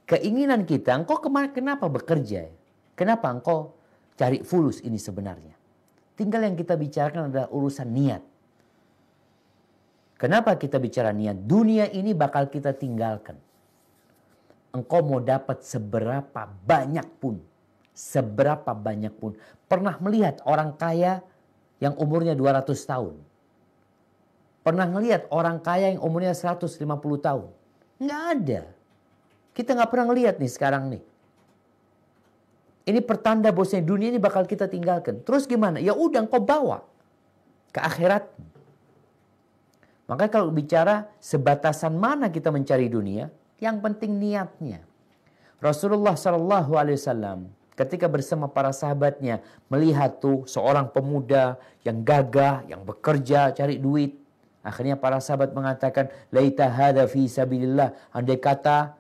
Keinginan kita, engkau kenapa bekerja? Kenapa engkau cari fulus ini sebenarnya? Tinggal yang kita bicarakan adalah urusan niat. Kenapa kita bicara niat? Dunia ini bakal kita tinggalkan. Engkau mau dapat seberapa banyak pun. Seberapa banyak pun. Pernah melihat orang kaya yang umurnya 200 tahun? Pernah melihat orang kaya yang umurnya 150 tahun? Nggak ada. Kita nggak pernah lihat nih sekarang nih. Ini pertanda bahwasanya dunia ini bakal kita tinggalkan. Terus gimana? Ya udah engkau bawa ke akhirat. Maka kalau bicara sebatasan mana kita mencari dunia, yang penting niatnya. Rasulullah SAW ketika bersama para sahabatnya melihat tuh seorang pemuda yang gagah, yang bekerja cari duit. Akhirnya para sahabat mengatakan, laita hadza fi sabilillah. Andai kata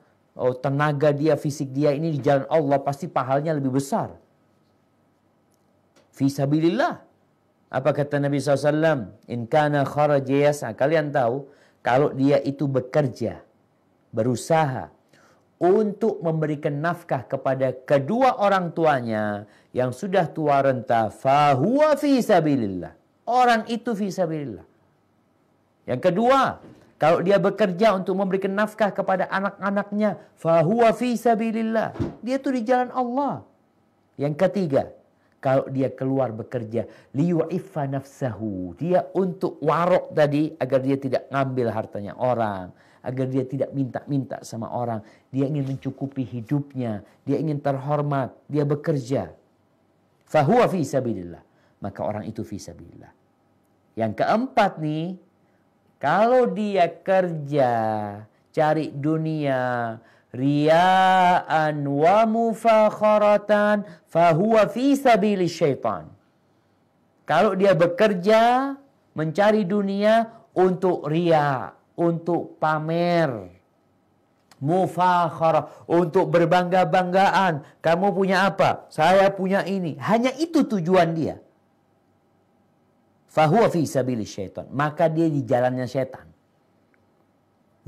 tenaga dia, fisik dia ini di jalan Allah, pasti pahalanya lebih besar. Fi sabilillah. Apa kata Nabi SAW? In kana kharaja yas'a. Kalian tahu, kalau dia itu bekerja, berusaha untuk memberikan nafkah kepada kedua orang tuanya yang sudah tua renta, fahuwa fi sabilillah. Orang itu fi sabilillah. Yang kedua, kalau dia bekerja untuk memberikan nafkah kepada anak-anaknya, fahuwa fi sabilillah. Dia itu di jalan Allah. Yang ketiga, kalau dia keluar bekerja, liyu'iffa nafsahu. Dia untuk warok tadi, agar dia tidak ngambil hartanya orang. Agar dia tidak minta-minta sama orang. Dia ingin mencukupi hidupnya. Dia ingin terhormat. Dia bekerja. Fahuwa fi sabilillah. Maka orang itu fi sabilillah. Yang keempat nih, kalau dia kerja, cari dunia, riya'an wa mufakharatan, fahuwa fi sabili syaitan. Kalau dia bekerja, mencari dunia untuk riya, untuk pamer, mufakharah, untuk berbangga-banggaan. Kamu punya apa? Saya punya ini. Hanya itu tujuan dia. Fahuwa fi sabili syaitan. Maka dia di jalannya setan.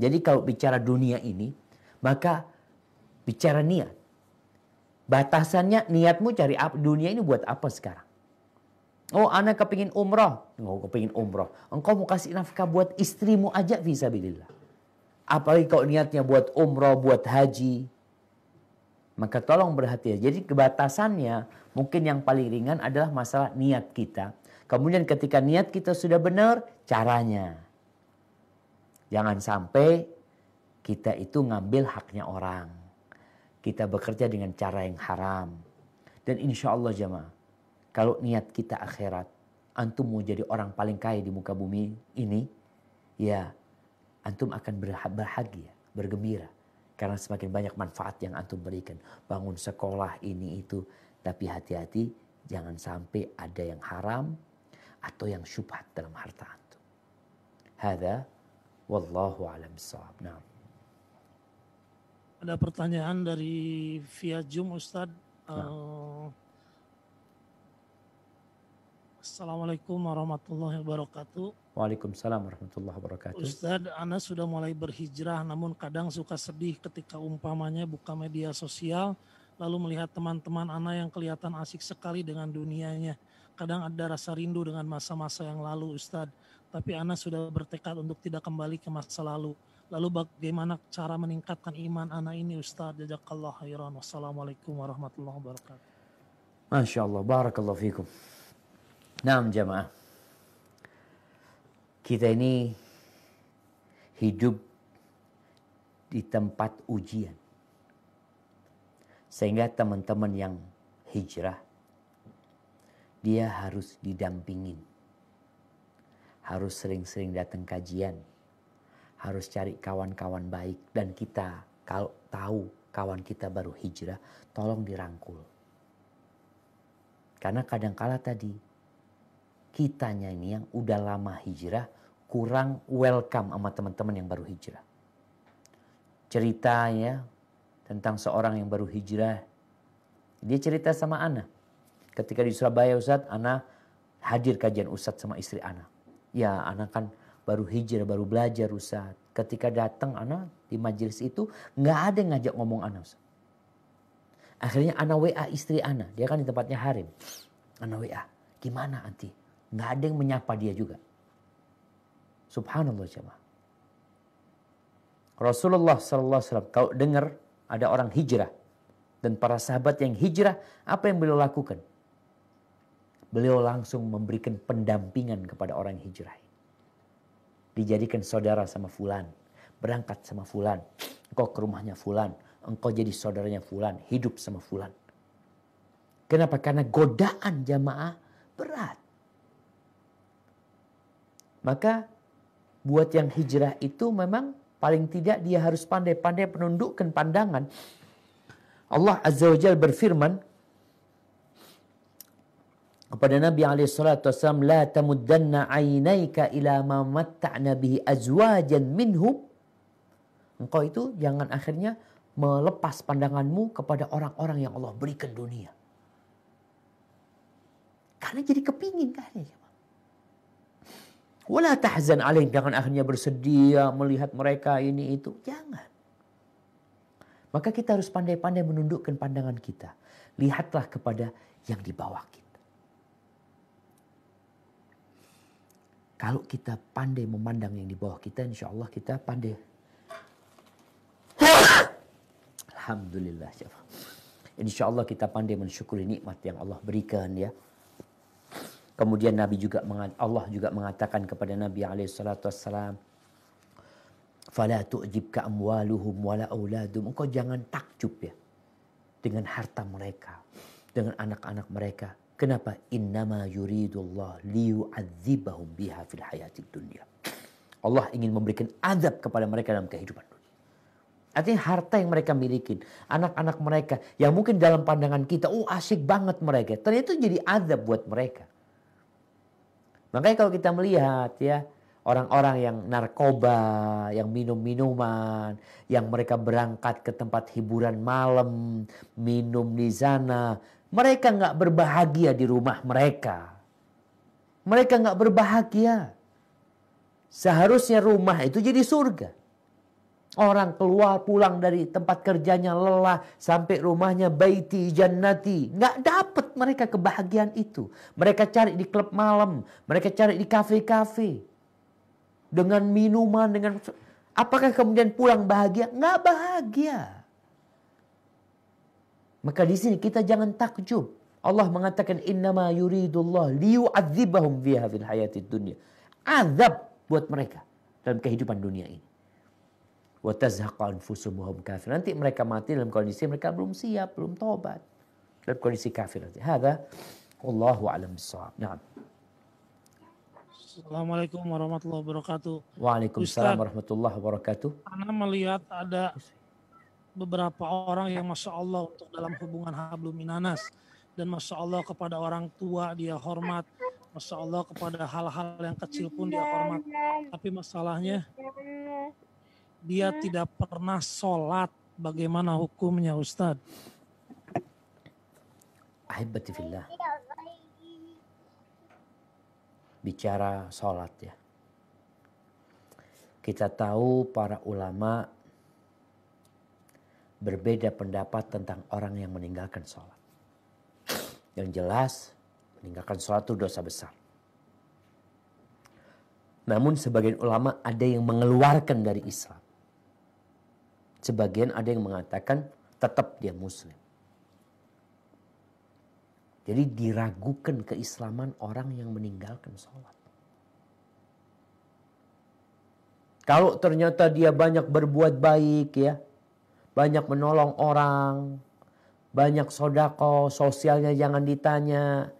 Jadi kalau bicara dunia ini, maka bicara niat. Batasannya niatmu cari apa? Dunia ini buat apa sekarang? Oh, anak kepingin umrah. Oh, kepingin umrah. Engkau mau kasih nafkah buat istrimu aja fisabilillah. Apalagi kalau niatnya buat umrah, buat haji. Maka tolong berhati-hati. Jadi kebatasannya mungkin yang paling ringan adalah masalah niat kita. Kemudian ketika niat kita sudah benar, caranya. Jangan sampai kita itu ngambil haknya orang. Kita bekerja dengan cara yang haram. Dan insya Allah jamaah, kalau niat kita akhirat, antum mau jadi orang paling kaya di muka bumi ini, ya antum akan berbahagia, bergembira. Karena semakin banyak manfaat yang antum berikan. Bangun sekolah ini itu. Tapi hati-hati, jangan sampai ada yang haram atau yang syubhat dalam harta antum. Hadza wallahu a'lam bissawab. Nah. Ada pertanyaan dari via Zoom, Ustadz. Assalamualaikum warahmatullahi wabarakatuh. Waalaikumsalam warahmatullahi wabarakatuh. Ustadz, Ana sudah mulai berhijrah, namun kadang suka sedih ketika umpamanya buka media sosial, lalu melihat teman-teman Ana yang kelihatan asik sekali dengan dunianya. Kadang ada rasa rindu dengan masa-masa yang lalu, Ustadz. Tapi Ana sudah bertekad untuk tidak kembali ke masa lalu. Lalu bagaimana cara meningkatkan iman Ana ini, Ustadz? Jazakallah khairan. Wassalamualaikum warahmatullahi wabarakatuh. Masya Allah, barakallahu fikum. Naam jamaah. Kita ini hidup di tempat ujian. Sehingga teman-teman yang hijrah, dia harus didampingin. Harus sering-sering datang kajian. Harus cari kawan-kawan baik. Dan kita kalau tahu kawan kita baru hijrah, tolong dirangkul. Karena kadangkala tadi, kitanya ini yang udah lama hijrah kurang welcome sama teman-teman yang baru hijrah. Ceritanya tentang seorang yang baru hijrah. Dia cerita sama Ana. Ketika di Surabaya Ustadz, Ana hadir kajian Ustadz sama istri Ana. Ya Ana kan baru hijrah, baru belajar Ustadz. Ketika datang Ana di majelis itu nggak ada yang ngajak ngomong Ana Ustadz. Akhirnya Ana WA istri Ana. Dia kan di tempatnya Harim. Ana WA. Gimana anti? Nggak ada yang menyapa dia juga. Subhanallah jemaah. Rasulullah SAW kalau dengar ada orang hijrah. Dan para sahabat yang hijrah, apa yang beliau lakukan? Beliau langsung memberikan pendampingan kepada orang yang hijrah. Dijadikan saudara sama fulan. Berangkat sama fulan. Engkau ke rumahnya fulan. Engkau jadi saudaranya fulan. Hidup sama fulan. Kenapa? Karena godaan jamaah berat. Maka buat yang hijrah itu memang paling tidak dia harus pandai-pandai menundukkan pandangan. Allah Azza wa Jalla berfirman kepada Nabi SAW, la tamuddanna aynaika ila ma matta'na bihi azwajan minhum. Engkau itu jangan akhirnya melepas pandanganmu kepada orang-orang yang Allah berikan dunia. Karena jadi kepingin kan ya. Wala tahzan alaihim, jangan akhirnya bersedih melihat mereka ini itu. Jangan. Maka kita harus pandai-pandai menundukkan pandangan kita. Lihatlah kepada yang di bawah kita. Kalau kita pandai memandang yang di bawah kita, insya Allah kita pandai. Alhamdulillah. Insya Allah kita pandai mensyukuri nikmat yang Allah berikan ya. Kemudian Allah juga mengatakan kepada Nabi SAW, "Fala tu'jibka amwaluhum wala auladuhum." Engkau jangan takjub ya dengan harta mereka, dengan anak-anak mereka. Kenapa? Innama yuridullah liyu'adzibahum biha fil hayatid dunya. Allah ingin memberikan azab kepada mereka dalam kehidupan dunia. Artinya harta yang mereka miliki, anak-anak mereka yang mungkin dalam pandangan kita, asyik banget mereka. Ternyata itu jadi azab buat mereka. Makanya kalau kita melihat ya orang-orang yang narkoba, yang minum-minuman, yang mereka berangkat ke tempat hiburan malam, minum di sana, mereka nggak berbahagia di rumah mereka. Mereka nggak berbahagia. Seharusnya rumah itu jadi surga. Orang keluar pulang dari tempat kerjanya lelah sampai rumahnya baiti jannati. Nggak dapat mereka kebahagiaan itu. Mereka cari di klub malam. Mereka cari di kafe-kafe. Dengan minuman, dengan... Apakah kemudian pulang bahagia? Nggak bahagia. Maka di sini kita jangan takjub. Allah mengatakan innama yuridullah liyu'adzibahum biha fil hayatid dunya. Azab buat mereka dalam kehidupan dunia ini. Wa tazhaqa anfusuhum wa hum kafir. Nanti mereka mati dalam kondisi mereka belum siap, belum tobat. Dalam kondisi kafir nanti. Hadza wallahu a'lam bissawab. Naam. Assalamualaikum warahmatullahi wabarakatuh. Waalaikumsalam warahmatullahi wabarakatuh. Ana melihat ada beberapa orang yang Masya Allah untuk dalam hubungan hablum minanas. Dan Masya Allah kepada orang tua dia hormat. Masya Allah kepada hal-hal yang kecil pun dia hormat. Tapi masalahnya dia tidak pernah sholat. Bagaimana hukumnya Ustadz? Ahibati fillah. bicara sholat ya. Kita tahu para ulama berbeda pendapat tentang orang yang meninggalkan sholat. Yang jelas meninggalkan sholat itu dosa besar. Namun sebagian ulama ada yang mengeluarkan dari Islam. Sebagian ada yang mengatakan tetap dia muslim. Jadi diragukan keislaman orang yang meninggalkan sholat. Kalau ternyata dia banyak berbuat baik ya, banyak menolong orang, banyak sodako, sosialnya jangan ditanya.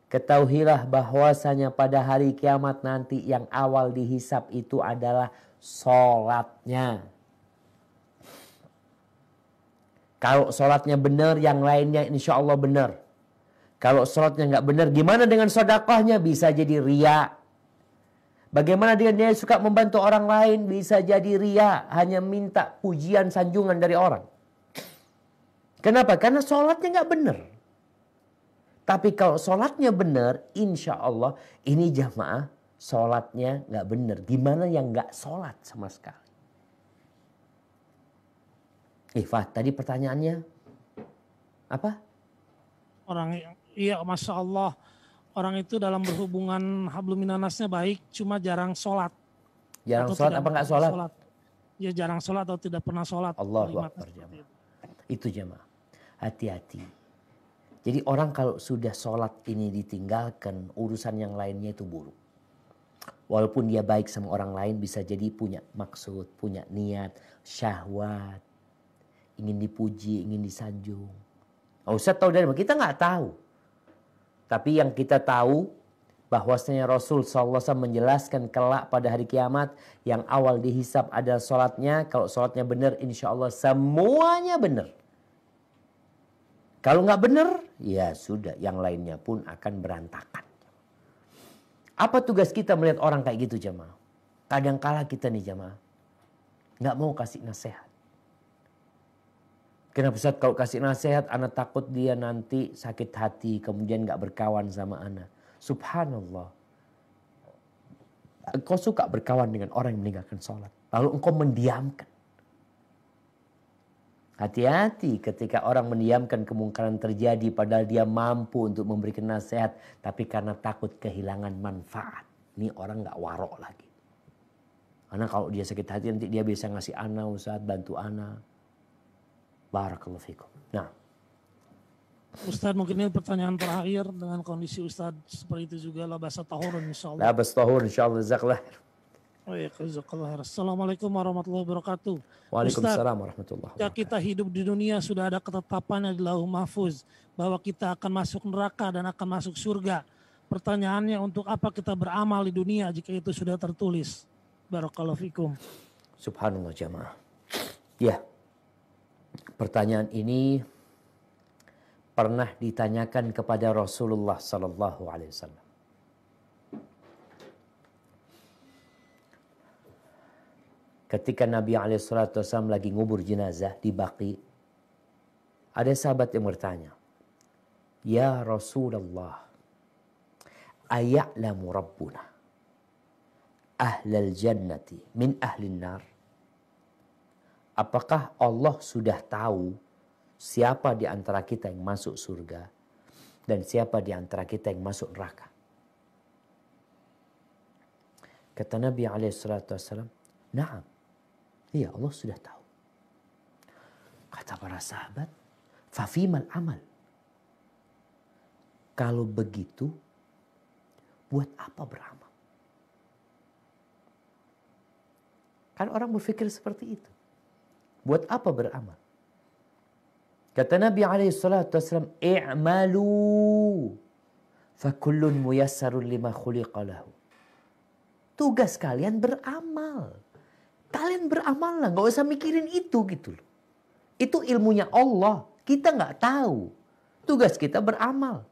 Ketahuilah bahwasanya pada hari kiamat nanti yang awal dihisap itu adalah sholatnya. Kalau sholatnya benar, yang lainnya insya Allah benar. Kalau sholatnya nggak benar, gimana dengan sodakohnya? Bisa jadi riya. Bagaimana dia suka membantu orang lain? Bisa jadi riya. Hanya minta pujian, sanjungan dari orang. Kenapa? Karena sholatnya nggak benar. Tapi kalau sholatnya benar, insya Allah ini jamaah sholatnya nggak benar. Gimana yang nggak sholat sama sekali? Fat, tadi pertanyaannya apa? Iya, Masya Allah. Orang itu dalam berhubungan habluminanasnya baik, cuma jarang sholat. Jarang sholat apa nggak sholat? Ya jarang sholat atau tidak pernah sholat. Allahu Akbar jamaah. Itu jamaah. Hati-hati. Jadi orang kalau sudah sholat ini ditinggalkan, urusan yang lainnya itu buruk. Walaupun dia baik sama orang lain, bisa jadi punya maksud, punya niat, syahwat. Ingin dipuji, ingin disanjung. Ustaz tahu dari mana? Kita nggak tahu. Tapi yang kita tahu bahwasanya Rasul SAW menjelaskan kelak pada hari kiamat yang awal dihisap adalah sholatnya. Kalau sholatnya benar, insya Allah semuanya benar. Kalau nggak benar, ya sudah, yang lainnya pun akan berantakan. Apa tugas kita melihat orang kayak gitu jamaah? Kadangkala kita nih jamaah nggak mau kasih nasihat. Kenapa Ustaz kalau kasih nasihat, anak takut dia nanti sakit hati, kemudian gak berkawan sama anak. Subhanallah. Engkau suka berkawan dengan orang yang meninggalkan sholat. Lalu engkau mendiamkan. Hati-hati ketika orang mendiamkan kemungkaran terjadi padahal dia mampu untuk memberikan nasihat. Tapi karena takut kehilangan manfaat. Ini orang gak warok lagi. Karena kalau dia sakit hati nanti dia bisa ngasih anak, Ustaz, bantu anak. Barakallahu fikum. Nah, Ustadz, mungkin ini pertanyaan terakhir dengan kondisi Ustadz seperti itu juga lah bahasa tahurun insyaallah. labas tahur insyaallah jazakallah. Assalamualaikum warahmatullahi wabarakatuh. Waalaikumsalam warahmatullahi wabarakatuh. Kita hidup di dunia sudah ada ketetapannya di Lauh Mahfuz bahwa kita akan masuk neraka dan akan masuk surga. Pertanyaannya, untuk apa kita beramal di dunia jika itu sudah tertulis? Barakallahu fikum. Subhanallah jamaah. Ya. Pertanyaan ini pernah ditanyakan kepada Rasulullah sallallahu alaihi wasallam. Ketika Nabi alaihi salatu wasallam lagi ngubur jenazah di Baqi, ada sahabat yang bertanya, "Ya Rasulullah, aya'lamu rabbuna ahlal jannati min ahlin nar?" Apakah Allah sudah tahu siapa di antara kita yang masuk surga dan siapa di antara kita yang masuk neraka? Kata Nabi SAW, "Na'am." Iya, Allah sudah tahu. Kata para sahabat, "Fafimal amal." Kalau begitu, buat apa beramal? Kan orang berpikir seperti itu. Buat apa beramal? Kata Nabi SAW, "I'malu fakullun muyassarun lima khuliqa lahu." Tugas kalian beramal. Kalian beramal lah, gak usah mikirin itu gitu loh. Itu ilmunya Allah, kita gak tahu. Tugas kita beramal.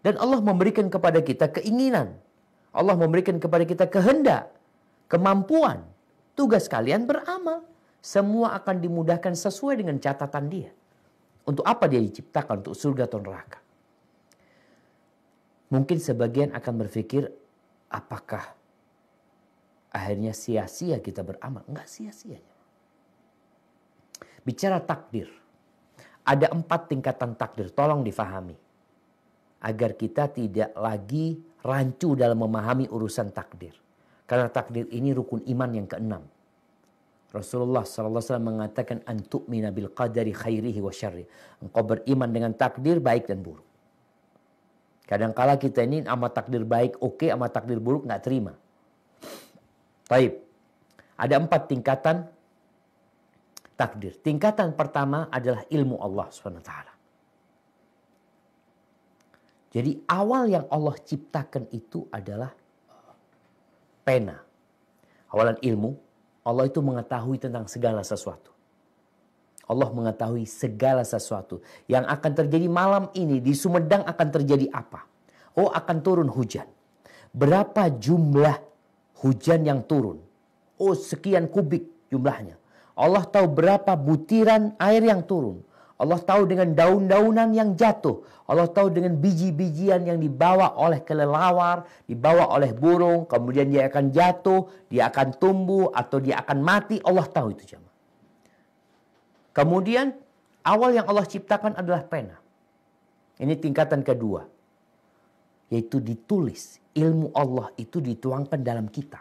Dan Allah memberikan kepada kita keinginan. Allah memberikan kepada kita kehendak, kemampuan. Tugas kalian beramal. Semua akan dimudahkan sesuai dengan catatan dia. Untuk apa dia diciptakan? Untuk surga atau neraka? Mungkin sebagian akan berpikir, apakah akhirnya sia-sia kita beramal? Enggak sia-sia. Bicara takdir. Ada 4 tingkatan takdir. Tolong difahami. Agar kita tidak lagi rancu dalam memahami urusan takdir. Karena takdir ini rukun iman yang ke-6. Rasulullah SAW mengatakan antu'mina bil qadari khairihi wa syarri. Engkau beriman dengan takdir baik dan buruk. Kadangkala kita ini sama takdir baik oke, sama takdir buruk nggak terima. Taib. Ada 4 tingkatan takdir. Tingkatan pertama adalah ilmu Allah SWT. Jadi awal yang Allah ciptakan itu adalah pena. Awalan ilmu, Allah itu mengetahui tentang segala sesuatu. Allah mengetahui segala sesuatu. Yang akan terjadi malam ini di Sumedang akan terjadi apa? Oh, akan turun hujan. Berapa jumlah hujan yang turun? Oh, sekian kubik jumlahnya. Allah tahu berapa butiran air yang turun. Allah tahu dengan daun-daunan yang jatuh. Allah tahu dengan biji-bijian yang dibawa oleh kelelawar, dibawa oleh burung, kemudian dia akan jatuh, dia akan tumbuh, atau dia akan mati. Allah tahu itu jemaah. Kemudian awal yang Allah ciptakan adalah pena. Ini tingkatan kedua. Yaitu ditulis. Ilmu Allah itu dituangkan dalam kitab.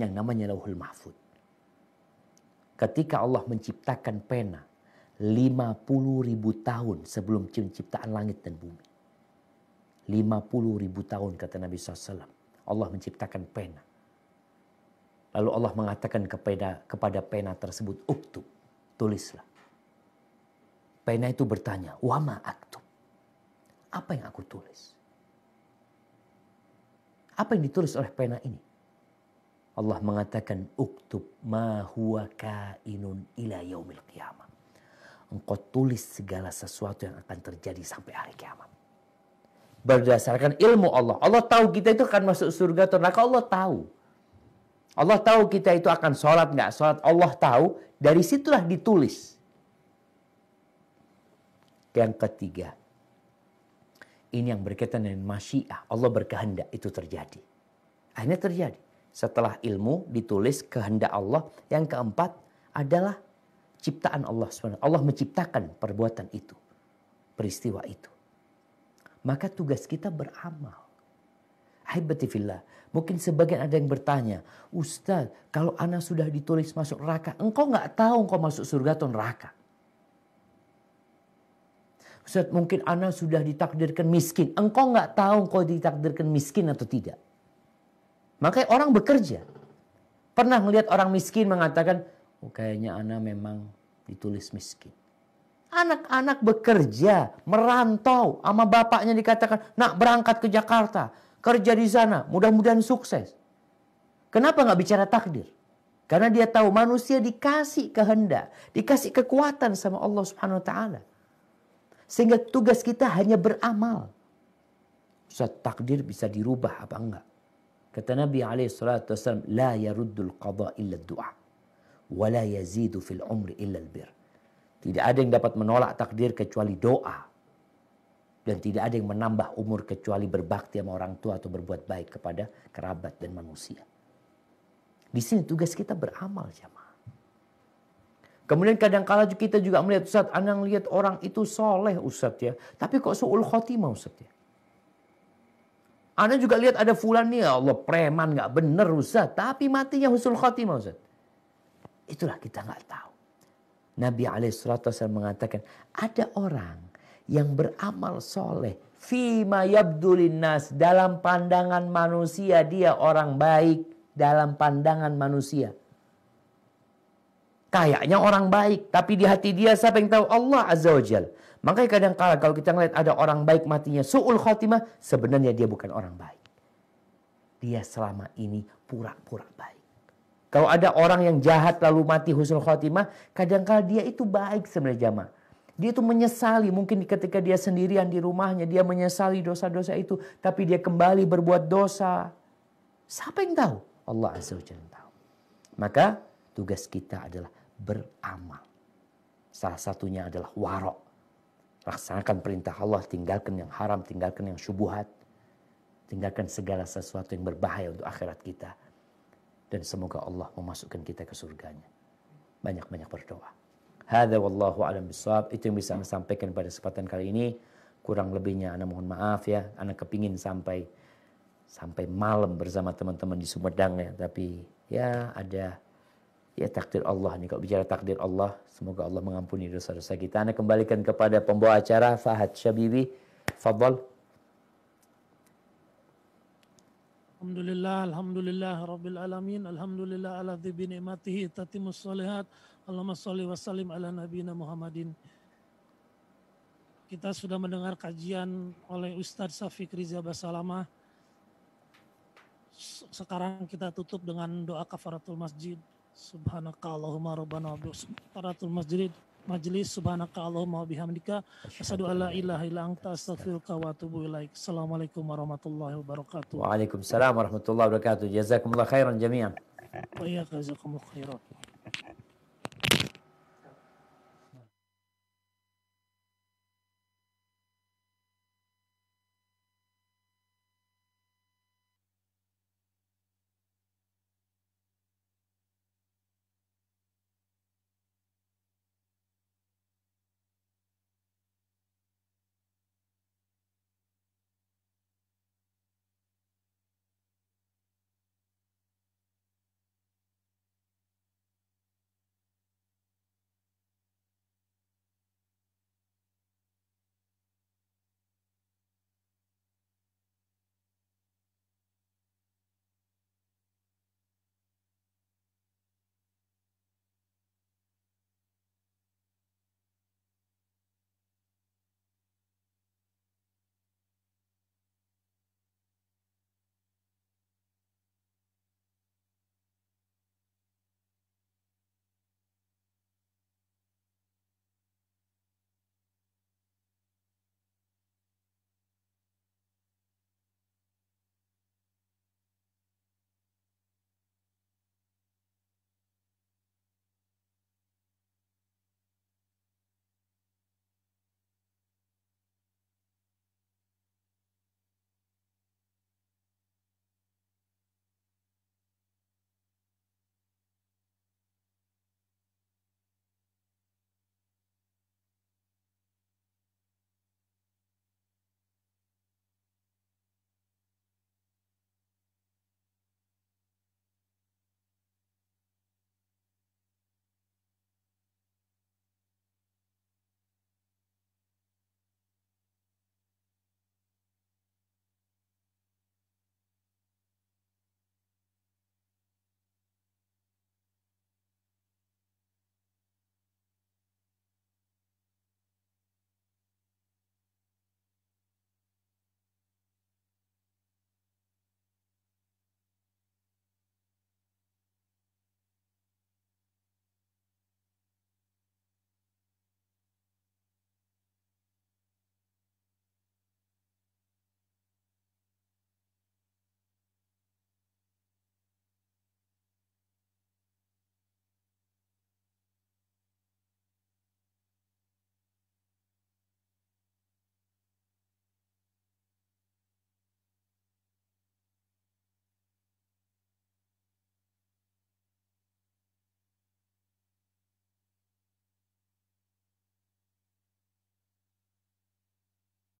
Yang namanya Lauhul Mahfuz. Ketika Allah menciptakan pena. 50.000 tahun sebelum penciptaan langit dan bumi. 50.000 tahun kata Nabi SAW. Allah menciptakan pena. Lalu Allah mengatakan kepada pena tersebut. Uktub. Tulislah. Pena itu bertanya, wama aktub. Apa yang aku tulis? Apa yang ditulis oleh pena ini? Allah mengatakan, uktub ma huwa kainun ila yaumil qiyamah. Engkau tulis segala sesuatu yang akan terjadi sampai hari kiamat. Berdasarkan ilmu Allah. Allah tahu kita itu akan masuk surga atau neraka. Allah tahu. Allah tahu kita itu akan sholat nggak sholat. Allah tahu. Dari situlah ditulis. Yang ketiga. Ini yang berkaitan dengan masyiah. Allah berkehendak itu terjadi. Akhirnya terjadi. Setelah ilmu ditulis kehendak Allah. Yang keempat adalah ciptaan Allah SWT. Allah menciptakan perbuatan itu. Peristiwa itu. Maka tugas kita beramal. Ahibati fillah. Mungkin sebagian ada yang bertanya. Ustaz, kalau ana sudah ditulis masuk neraka. Engkau nggak tahu engkau masuk surga atau neraka. Ustaz, mungkin ana sudah ditakdirkan miskin. Engkau nggak tahu engkau ditakdirkan miskin atau tidak. Makanya orang bekerja. Pernah melihat orang miskin mengatakan, oh, kayaknya ana memang ditulis miskin. Anak-anak bekerja, merantau. Sama bapaknya dikatakan, nak berangkat ke Jakarta. Kerja di sana, mudah-mudahan sukses. Kenapa nggak bicara takdir? Karena dia tahu manusia dikasih kehendak. Dikasih kekuatan sama Allah Subhanahu Wa Taala. Sehingga tugas kita hanya beramal. Ustaz, takdir bisa dirubah apa enggak? Kata Nabi SAW, la yaruddul qadha illa du'a. Wa la yazidu fil umri illa albir. Tidak ada yang dapat menolak takdir kecuali doa. Dan tidak ada yang menambah umur kecuali berbakti sama orang tua atau berbuat baik kepada kerabat dan manusia. Di sini tugas kita beramal, jamaah. Kemudian kadang-kala kita juga melihat, Ustaz, ana lihat orang itu soleh, Ustaz ya. Tapi kok su'ul khotimah, Ustaz ya. Ana juga lihat ada fulan nih, ya Allah, preman gak bener, Ustaz. Tapi matinya husnul khotimah, Ustaz. Itulah kita gak tahu. Nabi SAW mengatakan, ada orang yang beramal soleh. Fima yabdulin nas. Dalam pandangan manusia, dia orang baik. Dalam pandangan manusia. Kayaknya orang baik. Tapi di hati dia siapa yang tahu? Allah Azza wa Jal. Makanya kadang-kala kalau kita ngeliat ada orang baik matinya su'ul khotimah. Sebenarnya dia bukan orang baik. Dia selama ini pura-pura baik. Kalau ada orang yang jahat lalu mati husnul khotimah. Kadang-kala dia itu baik sebenarnya, jamaah. Dia itu menyesali. Mungkin ketika dia sendirian di rumahnya. Dia menyesali dosa-dosa itu. Tapi dia kembali berbuat dosa. Siapa yang tahu? Allah Azza wa Jalla tahu. Maka tugas kita adalah beramal. Salah satunya adalah warok. Laksanakan perintah Allah, tinggalkan yang haram, tinggalkan yang syubhat. tinggalkan segala sesuatu yang berbahaya untuk akhirat kita. Dan semoga Allah memasukkan kita ke surganya. Banyak-banyak berdoa. Hadza wallahu a'lam bishawab. Itu yang bisa Anda sampaikan pada kesempatan kali ini. Kurang lebihnya Anda mohon maaf ya. Anda kepingin sampai malam bersama teman-teman di Sumedang ya. Tapi ya ada ya takdir Allah nih. Kalau bicara takdir Allah, semoga Allah mengampuni dosa-dosa kita. Anda kembalikan kepada pembawa acara Fahad Syabibi. Fadhal. Alhamdulillah rabbil alamin. Alhamdulillah ala dhi bi ni'matihi tatimmus shalihat. Allahumma sholli wa sallim ala nabiyina Muhammadin. Kita sudah mendengar kajian oleh Ustadz Syafiq Riza Basalamah. Sekarang kita tutup dengan doa kafaratul masjid. Subhanaka Allahumma rabbana wa kafaratul majlis. Subhanaka Allahumma wa bihamdika asyhadu alla ilaha illa anta astaghfiruka wa atubu ilaik. Assalamualaikum warahmatullahi wabarakatuh. Waalaikumsalam warahmatullahi wabarakatuh. Jazakumullah khairan jami'an. Wa iyyakum khairan.